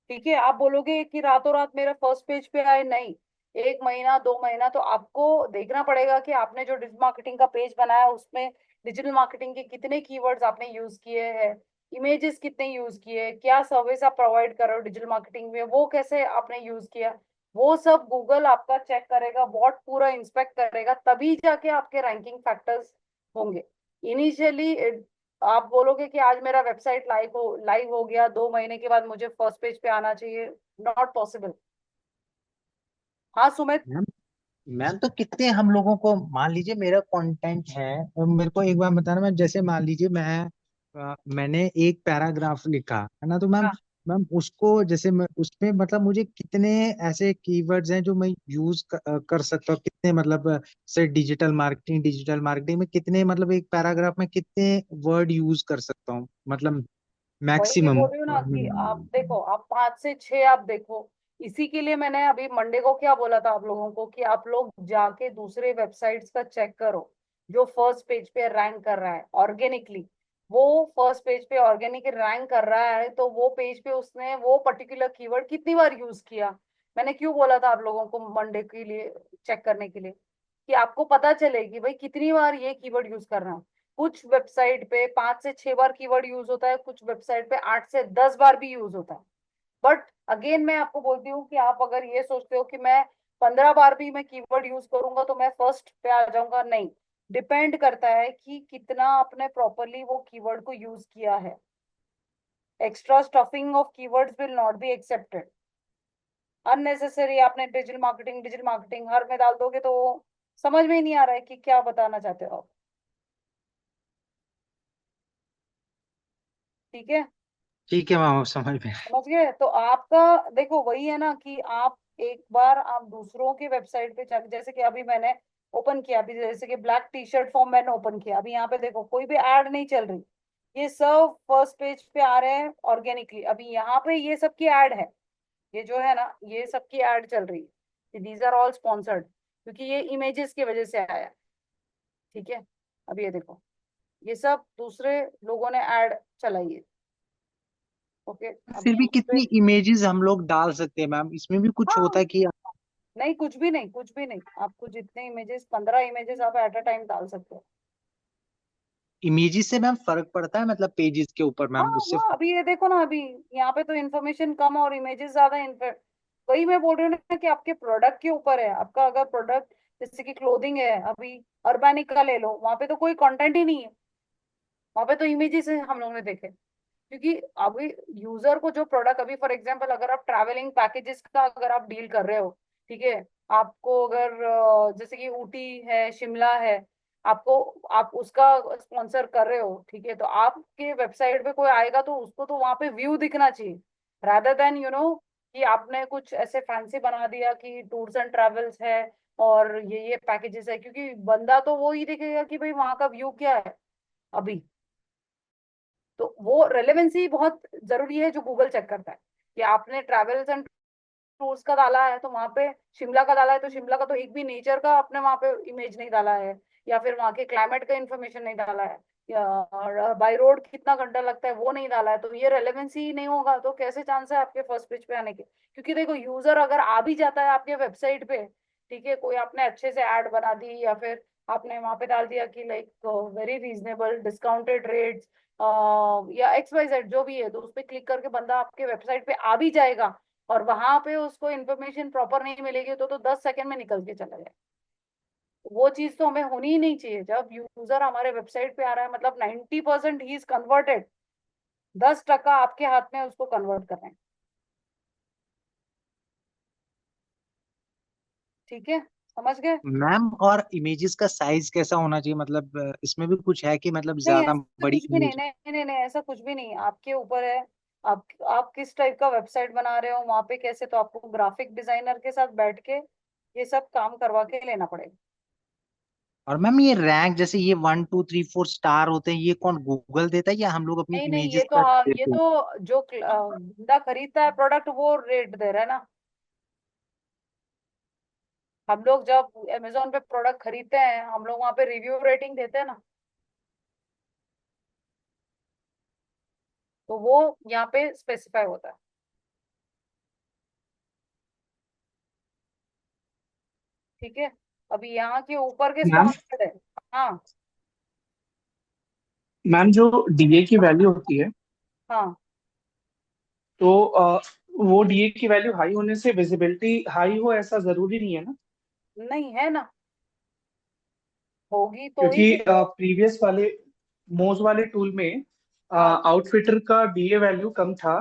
ठीक है, आप बोलोगे कि रातों रात मेरा फर्स्ट पेज पे आए, नहीं, 1 महीना 2 महीना तो आपको देखना पड़ेगा कि आपने जो डिजिटल मार्केटिंग का पेज बनाया उसमें डिजिटल मार्केटिंग के कितने कीवर्ड्स आपने यूज किए हैं, इमेजेस कितने यूज किए, क्या सर्विस आप प्रोवाइड कर रहे हो डिजिटल मार्केटिंग में, वो कैसे आपने यूज किया। वो सब गूगल आपका चेक करेगा, बॉट पूरा इंस्पेक्ट करेगा, तभी जाके आपके रैंकिंग फैक्टर्स होंगे। इनिशियली आप बोलोगे कि आज मेरा वेबसाइट लाइव हो गया, 2 महीने के बाद मुझे फर्स्ट पेज पे आना चाहिए, नॉट पॉसिबल। हाँ सुमित। मैम मैम तो कितने हम लोगों को, मान लीजिए मेरा कंटेंट है, और मेरे को एक बार बताना मैम, जैसे मान लीजिए मैंने एक पैराग्राफ लिखा है ना, तो मैम हाँ मैम उसको जैसे मैं उसमें मतलब मुझे कितने ऐसे कीवर्ड्स हैं जो मैं यूज कर सकता हूँ, कितने मतलब से डिजिटल मार्केटिंग में कितने, मतलब एक पैराग्राफ में कितने वर्ड यूज कर सकता हूँ, मतलब वही मैं मैक्सिमम बोल रही हूँ ना और कि आप मिनिमम? देखो, आप 5 से 6 आप देखो। इसी के लिए मैंने अभी मंडे को क्या बोला था आप लोगों को कि आप लोग जाके दूसरे वेबसाइट्स का चेक करो, जो फर्स्ट पेज पे रैंक कर रहा है ऑर्गेनिकली। वो फर्स्ट पेज पे ऑर्गेनिक रैंक कर रहा है, तो वो पेज पे उसने वो पर्टिकुलर कीवर्ड कितनी बार यूज किया। मैंने क्यों बोला था आप लोगों को मंडे के लिए चेक करने के लिए, कि आपको पता चले कि भाई कितनी बार ये कीवर्ड यूज कर रहा है। कुछ वेबसाइट पे 5 से 6 बार कीवर्ड यूज होता है, कुछ वेबसाइट पे 8 से 10 बार भी यूज होता है। बट अगेन मैं आपको बोलती हूँ कि आप अगर ये सोचते हो कि मैं 15 बार भी मैं कीवर्ड यूज करूंगा तो मैं फर्स्ट पे आ जाऊंगा, नहीं। डिपेंड करता है कि कितना आपने प्रॉपरली वो कीवर्ड को यूज किया है। Extra stuffing of keywords will not be accepted. Unnecessary आपने डिजिटल मार्केटिंग हर में डाल दोगे तो समझ में ही नहीं आ रहा है कि क्या बताना चाहते हो आप। ठीक है, ठीक है मैम, अब समझ में। समझ गए। तो आपका देखो वही है ना कि आप एक बार आप दूसरों के वेबसाइट पे चेक, जैसे कि अभी मैंने ओपन किया, अभी जैसे कि ब्लैक टी शर्ट फॉर्म मैंने ओपन किया, अभी यहाँ पे देखो कोई भी ऐड नहीं चल रही, ये सब फर्स्ट पेज पे आ रहे हैं ऑर्गेनिकली। अभी यहाँ पे ये सब की ऐड है, ये जो है ना ये सब की ऐड चल रही है, दीज आर ऑल स्पॉन्सर्ड, क्योंकि ये इमेजेस की वजह से आया है। ठीक है, अब ये देखो, ये सब दूसरे लोगों ने ऐड चलाई है। ओके, फिर अभी भी इस पे कितनी इमेजेस हम लोग डाल सकते हैं मैम? इसमें भी कुछ होता हाँ, है कि नहीं कुछ भी नहीं, कुछ भी नहीं, आपको जितने इमेजेस, 15 इमेजेस आप एट अ टाइम डाल सकते हो। इमेजेस से मैम फर्क पड़ता है, मतलब पेजेस के ऊपर हाँ मैम उससे? हाँ, अभी ये देखो ना, अभी यहाँ पे तो इन्फॉर्मेशन कम और इमेजेस ज्यादा इनफेक्ट। वही मैं बोल रही हूँ ना कि आपके प्रोडक्ट के ऊपर है। आपका अगर प्रोडक्ट जैसे कि क्लोथिंग है, अभी अर्बैनिक का ले लो, वहां पे तो कोई कंटेंट ही नहीं है, वहां पे तो इमेजेस हम लोगों ने देखे। क्योंकि अभी यूजर को जो प्रोडक्ट, अभी फॉर एग्जांपल अगर आप ट्रैवलिंग पैकेजेस का अगर आप डील कर रहे हो, ठीक है, आपको अगर जैसे कि ऊटी है, शिमला है, आपको, आप उसका स्पॉन्सर कर रहे हो, ठीक है, तो आपके वेबसाइट पे कोई आएगा तो उसको तो वहां पे व्यू दिखना चाहिए, रादर देन कि आपने कुछ ऐसे फैंसी बना दिया कि टूर्स एंड ट्रेवल्स है और ये पैकेजेस है, क्योंकि बंदा तो वो ही देखेगा कि भाई वहां का व्यू क्या है अभी। तो वो रेलेवेंसी बहुत जरूरी है जो गूगल चेक करता है, कि आपने ट्रैवल्स एंड टूर्स का डाला है तो वहां पे शिमला का डाला है, तो शिमला का तो एक भी नेचर का आपने वहां पे इमेज नहीं डाला है, या फिर वहां के क्लाइमेट का इंफॉर्मेशन नहीं डाला है, या बाई रोड कितना घंटा लगता है वो नहीं डाला है, तो ये रेलेवेंसी नहीं होगा, तो कैसे चांस है आपके फर्स्ट पेज पे आने के। क्योंकि देखो, यूजर अगर आ भी जाता है आपके वेबसाइट पे, ठीक है, कोई आपने अच्छे से ऐड बना दी या फिर आपने वहां पे डाल दिया कि like very reasonable discounted rates या XYZ जो भी है, तो उस पर क्लिक करके बंदा आपके वेबसाइट पे आ भी जाएगा, और वहां पे उसको इन्फॉर्मेशन प्रॉपर नहीं मिलेगी तो 10 सेकंड में निकल के चला जाए। वो चीज तो हमें होनी ही नहीं चाहिए। जब यूजर हमारे वेबसाइट पे आ रहा है, मतलब 90% ही इज कन्वर्टेड, 10% आपके हाथ में है उसको कन्वर्ट करना है। ठीक है, समझ गए? मैम और इमेजेस का साइज कैसा होना चाहिए, मतलब इसमें भी कुछ है कि मतलब नहीं, ज्यादा ऐसा बड़ी कुछ भी नहीं, इमेज? नहीं नहीं नहीं, ऐसा कुछ भी नहीं, आपके ऊपर है। आप किस टाइप का वेबसाइट बना रहे हो, वहां पे कैसे, तो आपको ग्राफिक डिजाइनर के साथ बैठ के ये सब काम करवा के लेना पड़ेगा। और मैम ये रैंक जैसे ये 1 2 3 4 स्टार होते हैं, ये कौन गूगल देता है या हम लोग अपनी नहीं नहीं, ये इमेजेस तो का हाँ, ये देते हैं? तो जो बंदा खरीदता है प्रोडक्ट वो रेट दे रहा है ना। हम लोग जब अमेजोन पे प्रोडक्ट खरीदते हैं, हम लोग वहां पे रिव्यू रेटिंग देते हैं ना, तो वो यहाँ पे स्पेसिफाई होता है। ठीक है, अभी यहाँ के ऊपर के मैम स्पॉन्सर्ड है। हाँ मैम जो डीए की वैल्यू होती है, हाँ। तो वो डीए की वैल्यू हाई होने से विजिबिलिटी हाई हो ऐसा जरूरी नहीं है ना? नहीं है ना, होगी तो ही क्योंकि तो। प्रीवियस वाले मोज वाले टूल में हाँ आउटफिटर का डीए वैल्यू कम था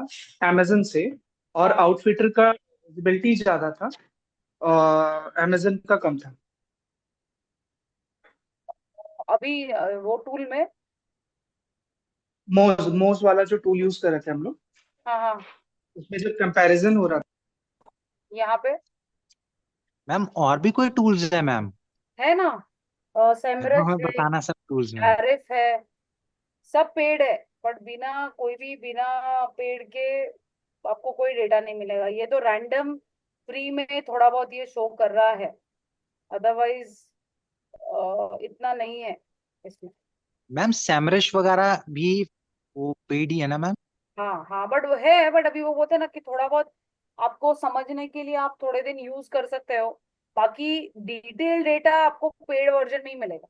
amazon से, और हाँ। आउटफिटर का विजिबिलिटी ज्यादा था amazon का कम था। अभी वो टूल में। मोज मोज वाला जो टूल यूज कर रहे थे हम लोग, हाँ हाँ। उसमें जब कंपैरिजन हो रहा यहाँ पे मैम और भी कोई टूल्स है मैम? है ना, सेमरस हमें है, बताना सब टूल्स में। आरिफ है, सब पेड है। बट बिना कोई भी बिना पेड के आपको कोई डेटा नहीं मिलेगा। ये तो रैंडम फ्री में थोड़ा बहुत ये शो कर रहा है, अदरवाइज इतना नहीं है इसमें। मैम सैमरश वगैरह भी वो पेड ही है ना मैम? हाँ हाँ, बट वो है, बट अभी वो बोलते हैं ना कि थोड़ा बहुत आपको समझने के लिए आप थोड़े दिन यूज कर सकते हो। बाकी डिटेल डेटा आपको पेड वर्जन में ही मिलेगा,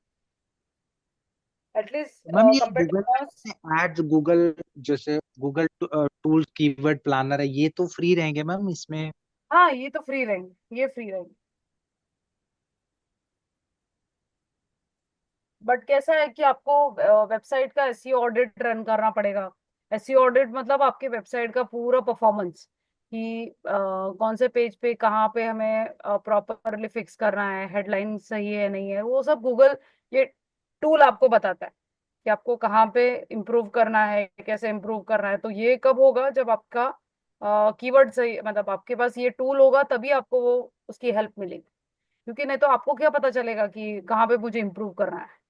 एटलीस्ट मैम ये compare Google to. Ads, Google जैसे गूगल टूल्स कीवर्ड प्लानर है, ये तो फ्री रहेंगे मैम इसमें? हाँ, ये तो फ्री रहेंगे, ये फ्री रहेंगे। बट कैसा है कि आपको वेबसाइट का एसईओ ऑडिट रन करना पड़ेगा। एसईओ ऑडिट मतलब आपके वेबसाइट का पूरा परफॉर्मेंस, कि कौन से पेज पे कहाँ पे हमें प्रॉपरली फिक्स करना है, हेडलाइन सही है नहीं है, वो सब गूगल ये टूल आपको बताता है कि आपको कहाँ पे इम्प्रूव करना है, कैसे इम्प्रूव करना है। तो ये कब होगा, जब आपका कीवर्ड सही, मतलब आपके पास ये टूल होगा तभी आपको वो उसकी हेल्प मिलेगी। क्योंकि नहीं तो आपको क्या पता चलेगा कि कहाँ पे मुझे इम्प्रूव करना है।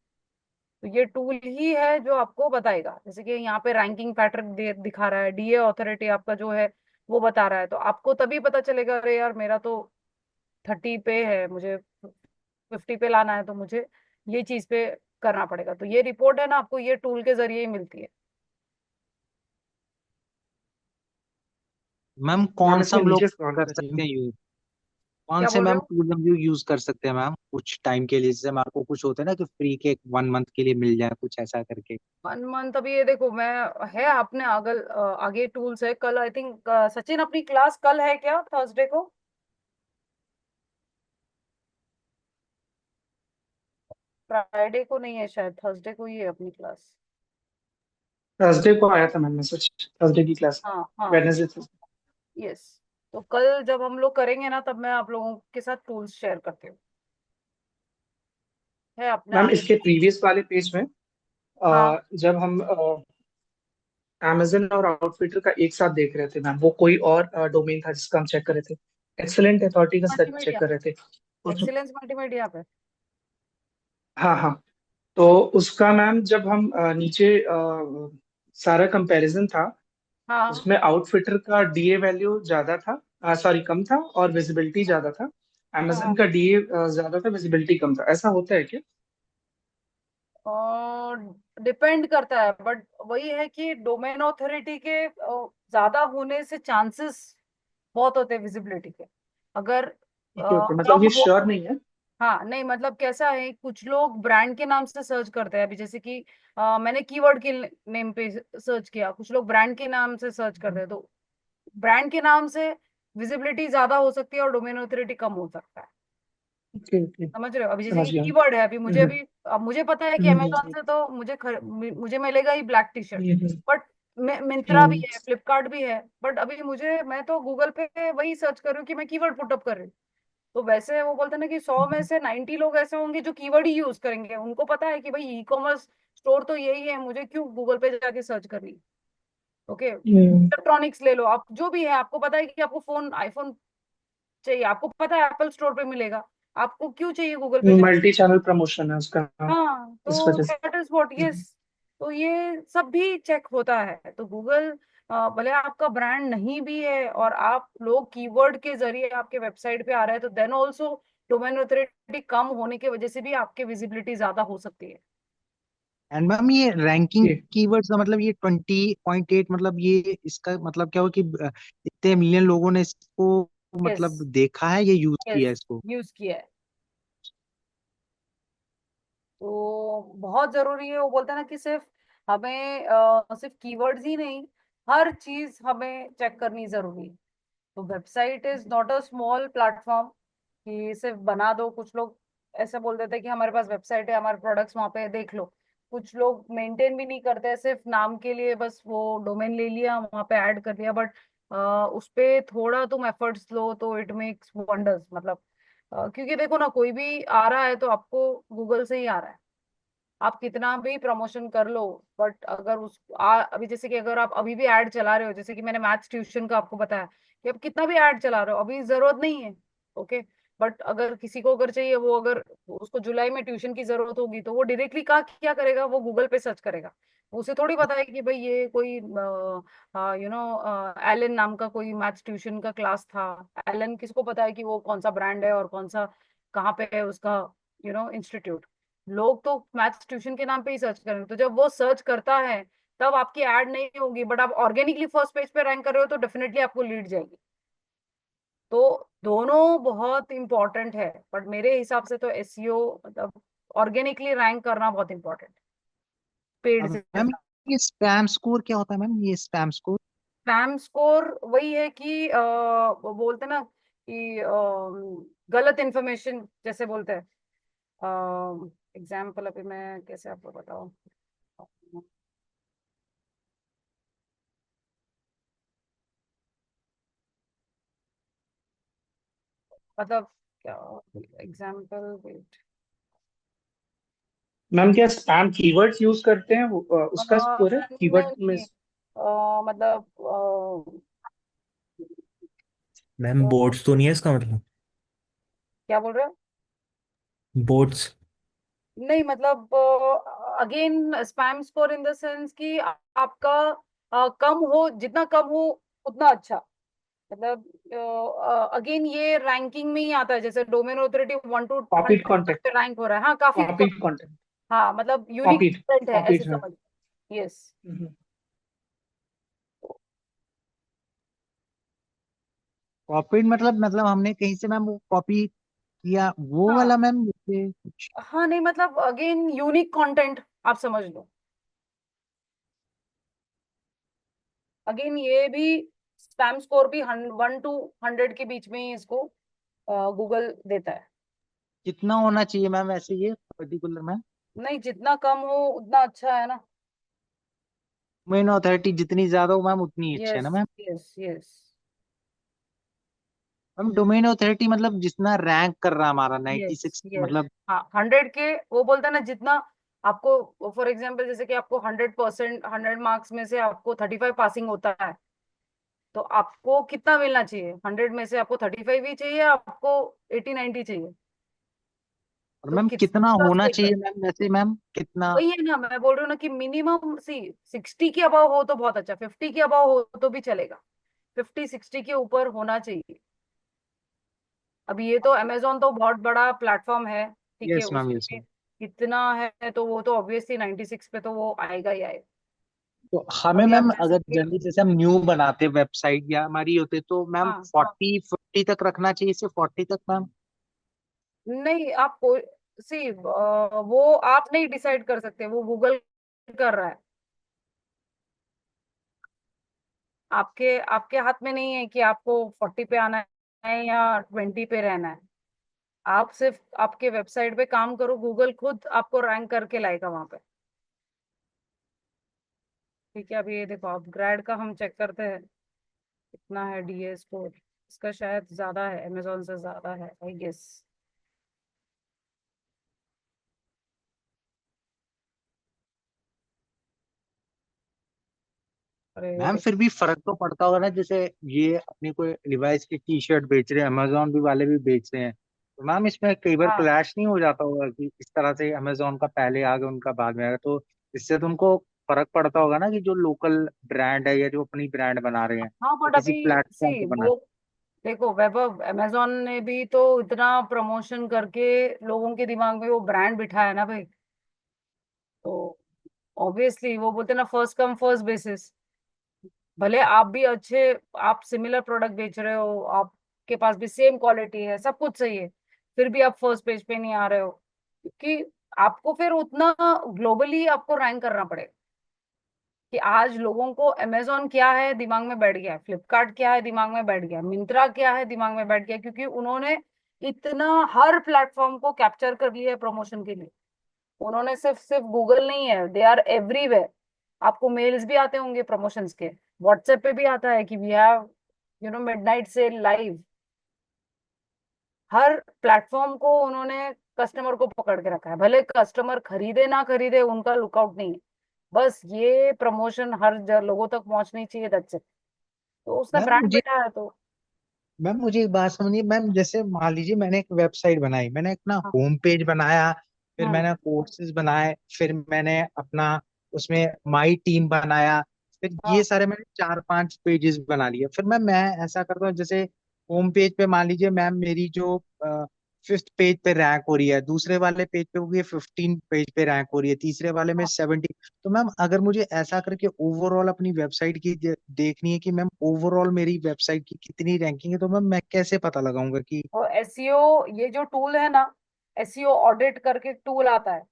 तो ये टूल ही है जो आपको बताएगा। जैसे कि यहाँ पे रैंकिंग पैटर्न दिखा रहा है, डीए ऑथोरिटी आपका जो है वो बता रहा है, तो आपको तभी पता चलेगा अरे यार मेरा तो 30 पे है, मुझे 50 पे लाना है, तो मुझे ये चीज पे करना पड़ेगा। तो ये रिपोर्ट है ना, आपको ये टूल के जरिए ही मिलती है। मैम मैम कौन सा इसमें हम लोग नीचे स्क्रॉल कर करिए। सकते हैं यूज? कौन क्या से बोल रहे मैम हो? टूल हम लोग यूज कर सकते हैं मैम कुछ टाइम के लिए, जैसे हमारे को कुछ होता है ना कि फ्री के 1 मंथ के लिए मिल जाए, कुछ ऐसा करके? 1 मंथ अभी ये देखो, मैं है आपने आगे टूल्स है। कल आई थिंक सचिन अपनी क्लास कल है क्या, थर्सडे को? फ्राइडे को नहीं है शायद, थर्सडे को ही है अपनी क्लास। थर्सडे को आया था मैम मैसेज, थर्सडे की क्लास, हाँ हाँ। वेडनेसडे थी। यस। तो कल जब हम लोग करेंगे ना, तब मैं आप लोगों के साथ टूल्स शेयर करती हूँ। है अपने मैम आगे। इसके प्रीवियस वाले पेज में हाँ, जब हम amazon और आउटफिटर का एक साथ देख रहे थे मैम, वो कोई और डोमेन था जिसका हम चेक कर रहे थे, एक्सेलेंट अथॉरिटी का चेक मल्टीमीडिया, कर रहे थे उस। एक्सीलेंस मल्टीमीडिया पे। हाँ हाँ। तो उसका मैम जब हम नीचे सारा कंपैरिजन था, हाँ। उसमें आउटफिटर का डीए वैल्यू ज्यादा था, सॉरी कम था, और विजिबिलिटी ज्यादा था। amazon हाँ, का डीए ज्यादा था, विजिबिलिटी कम था, ऐसा होता है क्या? और डिपेंड करता है, बट वही है कि डोमेन अथॉरिटी के ज्यादा होने से चांसेस बहुत होते हैं विजिबिलिटी के। अगर ओके ओके, मतलब कम ये हो। श्योर नहीं है। हाँ नहीं, मतलब कैसा है, कुछ लोग ब्रांड के नाम से सर्च करते हैं। अभी जैसे कि मैंने कीवर्ड के नेम पे सर्च किया, कुछ लोग ब्रांड के नाम से सर्च करते हैं, तो ब्रांड के नाम से विजिबिलिटी ज्यादा हो सकती है और डोमेन ऑथोरिटी कम हो सकता है। ओके ओके, समझ रहे हो? अभी जैसे समझ कि गया। कीवर्ड है, अभी मुझे हम्म अभी अब मुझे पता है कि हम्म अमेजोन से तो मुझे मिलेगा ही black T shirt. Hmm, hmm, but Myntra भी है, फ्लिपकार्ट भी है, बट अभी मैं तो गूगल पे वही सर्च कर रही हूँ कि मैं कीवर्ड पुटअप कर रही हूँ। तो वैसे वो बोलते हैं ना कि 100 में से 90 लोग ऐसे होंगे जो कीवर्ड ही यूज करेंगे, उनको पता है कि भाई ई कॉमर्स स्टोर तो यही है, मुझे क्यों गूगल पे जाके सर्च करनी। ओके, इलेक्ट्रॉनिक्स ले लो आप, जो भी है, आपको पता है कि आपको फोन आईफोन चाहिए, आपको पता है एप्पल स्टोर पे मिलेगा, आपको क्यों चाहिए गूगल पे जाके। मल्टी चैनल प्रमोशन है उसका, हाँ, इस तो वजह से। That is what, yes. तो ये सब भी चेक होता है। तो गूगल, भले आपका ब्रांड नहीं भी है और आप लोग कीवर्ड के जरिए आपके वेबसाइट पे आ रहे हैं, तो देन ऑल्सो डोमेन ऑथोरिटी कम होने की वजह से भी आपकी विजिबिलिटी ज्यादा हो सकती है। एंड मैम ये रैंकिंग जी कीवर्ड्स का मतलब ये 20.8 मतलब ये इसका मतलब क्या हो कि इतने मिलियन लोगों ने इसको यस, मतलब देखा है, ये यूज किया यस, है इसको। यूज किया है। तो बहुत जरूरी है, वो बोलते हैं ना कि सिर्फ हमें सिर्फ कीवर्ड्स ही नहीं, हर चीज हमें चेक करनी जरूरी है। तो website is not a small platform कि सिर्फ बना दो। कुछ लोग ऐसे बोल देते हैं कि हमारे पास वेबसाइट है, हमारे प्रोडक्ट्स वहां पे देख लो। कुछ लोग मेंटेन भी नहीं करते हैं, सिर्फ नाम के लिए बस वो डोमेन ले लिया, वहां पे ऐड कर दिया, बट उस पे थोड़ा तुम एफर्ट्स लो तो इट मेक्स वंडर्स। मतलब क्योंकि देखो ना, कोई भी आ रहा है तो आपको गूगल से ही आ रहा है, आप कितना भी प्रमोशन कर लो, बट अगर अभी जैसे कि अगर आप अभी भी ऐड चला रहे हो, जैसे कि मैंने मैथ्स ट्यूशन का आपको बताया कि आप कितना भी ऐड चला रहे हो, अभी जरूरत नहीं है। ओके, बट अगर किसी को अगर चाहिए, वो अगर उसको जुलाई में ट्यूशन की जरूरत होगी, तो वो डायरेक्टली कहाँ क्या करेगा, वो गूगल पे सर्च करेगा। उसे थोड़ी पता है कि भाई ये कोई एलन नाम का कोई मैथ्स ट्यूशन का क्लास था। एलन किसको पता है कि वो कौन सा ब्रांड है और कौन सा कहाँ पे है उसका इंस्टीट्यूट। लोग तो मैथ्स ट्यूशन के नाम पे ही सर्च करेंगे, तो जब वो सर्च करता है तब आपकी ऐड नहीं होगी, बट आप ऑर्गेनिकली फर्स्ट पेज पे रैंक कर रहे हो तो डेफिनेटली आपको लीड जाएगी। तो दोनों बहुत इंपॉर्टेंट है, बट मेरे हिसाब से तो एसईओ मतलब ऑर्गेनिकली रैंक करना बहुत इंपॉर्टेंट, पेड अब से मैम ज्यादा। ये स्पैम स्कोर क्या होता है मैम, ये स्पैम स्कोर? स्पैम स्कोर वही है कि वो बोलते हैं ना कि गलत इंफॉर्मेशन जैसे बोलते हैं। एग्जाम्पल अभी मैं कैसे आपको बताऊं। मतलब क्या एग्जाम्पल, वेट। मैम, क्या स्पैम कीवर्ड्स यूज करते हैं, उसका स्कोर है कीवर्ड में? नहीं, मतलब मैम बोट्स तो नहीं है इसका मतलब? क्या बोल रहे हो। बोट्स। नहीं मतलब again spam score in the sense कि आपका कम हो, जितना कम हो उतना अच्छा। मतलब अगेन ये रैंकिंग में ही आता है, जैसे domain authority 1 to 100 copied content, पे रैंक हो रहा है। हाँ, काफी कॉपीड कंटेंट, हाँ, मतलब यूनिक कॉपीड कंटेंट है ऐसे कॉपीड है। समझ। यस। कॉपीड मतलब हमने कहीं से मैम वो कॉपी किया वो हाँ, वाला मैम, जैसे कुछ। हाँ, नहीं मतलब अगेन यूनिक कंटेंट आप समझ लो। अगेन ये भी स्पैम स्कोर भी 1 to 100 के बीच में ही इसको गूगल देता है। कितना होना चाहिए मैम ऐसे ये पर्टिकुलर मैम? नहीं, जितना कम हो उतना अच्छा है ना। मेन अथॉरिटी जितनी ज्यादा हो मैम उतनी अच्छी है यस, ना ma'am? Yes, yes. Ma'am domain authority मतलब जितना रैंक कर रहा है हमारा यस, 96 यस। मतलब। हाँ, 100 के वो बोलता है ना, जितना आपको फॉर एग्जाम्पल जैसे कि आपको 100%, 100 मार्क्स में से आपको 35 पासिंग होता है, तो आपको कितना मिलना चाहिए, 100 में से आपको 35 ही चाहिए, आपको 80-90 चाहिए। और तो मैम कितना कितना होना स्कोर कर, चाहिए मैम वैसे मैम कितना? वही है ना, मैं बोल रही हूँ ना कि मिनिमम 60 के अबाव हो तो बहुत अच्छा, 50 के अबाव हो तो भी चलेगा, 50-60 के ऊपर होना चाहिए। अभी ये तो अमेजोन तो बहुत बड़ा प्लेटफॉर्म है, ठीक है, यस मैम, यस उसमें मैम। कितना है तो वो तो ऑब्वियसली 96 पे तो वो आएगा ही आएगा। तो हमें अभी आप मैम जैसे अगर कि जनरली जैसे हम न्यू बनाते वेबसाइट या हमारी होते तो मैम हाँ, हाँ, 40-50 तक रखना चाहिए, सिर्फ 40 तक मैम? नहीं आप सी वो आप नहीं डिसाइड कर सकते, वो गूगल कर रहा है। आपके आपके हाथ में नहीं है कि आपको 40 पे आना है या 20 पे रहना है। आप सिर्फ आपके वेबसाइट पे काम करो, गूगल खुद आपको रैंक करके लाएगा वहां पे। ठीक है, अभी ये देखो आप ग्रेड का हम चेक करते हैं कितना है डीए स्कोर। इसका शायद ज्यादा है, अमेजोन से ज्यादा है आई गेस। मैम अरे फिर भी फर्क तो पड़ता होगा ना, जैसे ये अपने कोई डिवाइस की टी शर्ट बेच रहे हैं, अमेजोन भी वाले भी बेच रहे हैं, तो मैम इसमें कई बार हाँ क्लैश नहीं हो जाता होगा कि इस तरह से अमेजोन का पहले आ गया उनका बाद में आ गया, तो इससे तुमको फर्क पड़ता होगा ना कि जो लोकल ब्रांड है या जो अपनी ब्रांड बना रहे हैं हाँ, वो बट किसी अभी प्लेटफॉर्म सी पे बना। वो देखो वैभव, अमेजोन ने भी तो इतना प्रमोशन करके लोगों के दिमाग में वो ब्रांड बिठाया है ना भाई। तो ऑब्वियसली वो बोलते हैं ना, फर्स्ट कम फर्स्ट बेसिस। भले आप भी अच्छे, आप सिमिलर प्रोडक्ट बेच रहे हो, आपके पास भी सेम क्वालिटी है, सब कुछ सही है, फिर भी आप फर्स्ट पेज पे नहीं आ रहे हो, क्योंकि आपको फिर उतना ग्लोबली आपको रैंक करना पड़ेगा। कि आज लोगों को अमेजोन क्या है दिमाग में बैठ गया, फ्लिपकार्ट क्या है दिमाग में बैठ गया, मिंत्रा क्या है दिमाग में बैठ गया, क्योंकि उन्होंने इतना हर प्लेटफॉर्म को कैप्चर कर लिया है प्रमोशन के लिए। उन्होंने सिर्फ सिर्फ गूगल नहीं है, दे आर एवरीवेयर। आपको मेल्स भी आते होंगे प्रमोशंस के, व्हाट्सएप पे भी आता है कि we have midnight sale live. हर प्लेटफॉर्म को उन्होंने कस्टमर को पकड़ के रखा है, भले कस्टमर खरीदे ना खरीदे उनका लुकआउट नहीं है। बस ये प्रमोशन हर लोगों तक पहुंचनी चाहिए, दैट्स इट। तो उसने मैम ब्रांड मुझे बिठाया तो। मैम मुझे एक बात समझिए मैम, जैसे मान लीजिए मैंने एक वेबसाइट बनाई, मैंने अपना हाँ। होम पेज बनाया, फिर हम्म। मैंने कोर्सेज बनाए, फिर मैंने अपना उसमें माई टीम बनाया, फिर ये हाँ। सारे मैंने 4-5 पेजेस बना लिए। फिर मैं ऐसा करता हूँ, जैसे होम पेज पे मान लीजिए मैम मेरी जो 5th पेज पे रैंक हो रही है, दूसरे वाले पेज पे वो ये 15 पेज पे रैंक हो रही है, तीसरे वाले में हाँ। 70। तो मैम अगर मुझे ऐसा करके ओवरऑल अपनी वेबसाइट की देखनी है कि मैम ओवरऑल मेरी वेबसाइट की कितनी रैंकिंग है, तो मैम मैं कैसे पता लगाऊंगा कि। और एसईओ, ये जो टूल है ना, एसईओ ऑडिट करके टूल आता है,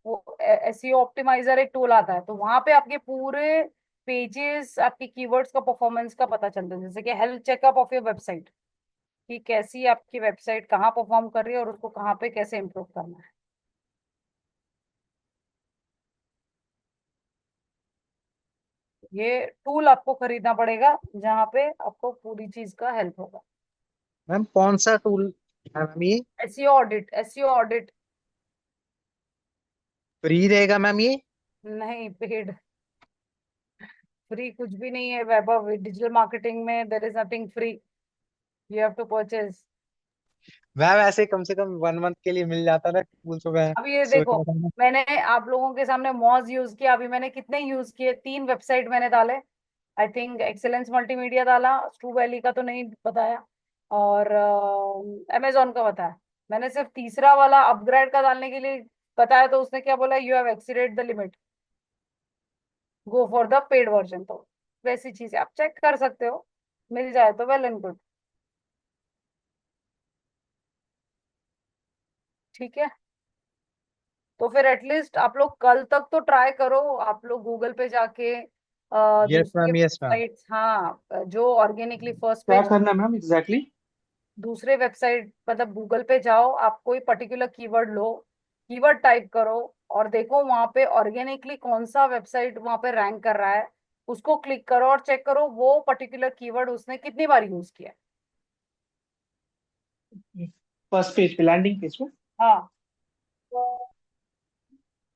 वो एसईओ ऑप्टिमाइजर एक टूल आता है, तो वहां पे आपके पूरे पेजेस, आपकी कीवर्ड्स का परफॉर्मेंस का पता चलता है। जैसे कि health checkup of your website, कि कैसी आपकी वेबसाइट कहाँ परफॉर्म कर रही है और उसको कहाँ पे कैसे इम्प्रूव करना है। ये टूल आपको खरीदना पड़ेगा, जहाँ पे आपको पूरी चीज का हेल्प होगा। मैम कौन सा टूल है मैम ये? SEO audit, SEO audit. Free रहेगा मैम ये? नहीं, पेड। फ्री कुछ भी नहीं है वैभव, डिजिटल मार्केटिंग में there is nothing free, you have to purchase. Ma'am ऐसे कम से कम 1 मंथ के लिए मिल जाता ना टूल, तो मैं अब ये सोच देखो, रहा था ना। मैंने आप लोगों के सामने मॉज यूज किया, अभी मैंने कितने यूज किए, 3 वेबसाइट मैंने डाले। आई थिंक एक्सेलेंस मल्टीमीडिया डाला, स्ट्रू वैली का तो नहीं बताया, और अमेजोन का बताया। मैंने सिर्फ तीसरा वाला अपग्रेड का डालने के लिए बताया, तो उसने क्या बोला, you have exceeded the limit, go for the paid version. तो वैसी चीजें आप चेक कर सकते हो, मिल जाए तो वेल एंड गुड। ठीक है, तो फिर एटलीस्ट आप लोग कल तक तो ट्राई करो, आप लोग गूगल पे जाके यस दूसरे मैम, यस मैम। वेबसाइट्स, हाँ, जो ऑर्गेनिकली फर्स्ट क्या पेज, करना है मैम एग्जैक्टली? दूसरे वेबसाइट मतलब गूगल पे जाओ, आप कोई पर्टिकुलर कीवर्ड लो, कीवर्ड टाइप करो, और देखो वहां पे ऑर्गेनिकली कौन सा वेबसाइट वहां पे रैंक कर रहा है, उसको क्लिक करो और चेक करो वो पर्टिकुलर कीवर्ड उसने कितनी बार यूज किया है। फर्स्ट पेज पे, लैंडिंग पेज पे? हाँ,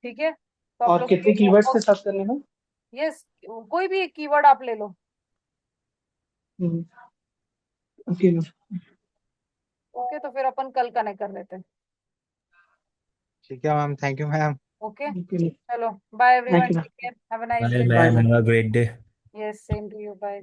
ठीक है, तो आप और लोग कितने ये कीवर्ड्स के होमवर्क, साथ करने में? यस, कोई भी एक कीवर्ड आप ले लो। Okay ma'am. ओके, तो फिर अपन कल कनेक्ट कर लेते हैं। ठीक है ma'am, thank you ma'am. Okay चलो, bye thank everyone, you ma'am. Take care, have a nice bye day. Bye ma'am, ma'am. Have a great day. Yes, same to you, bye.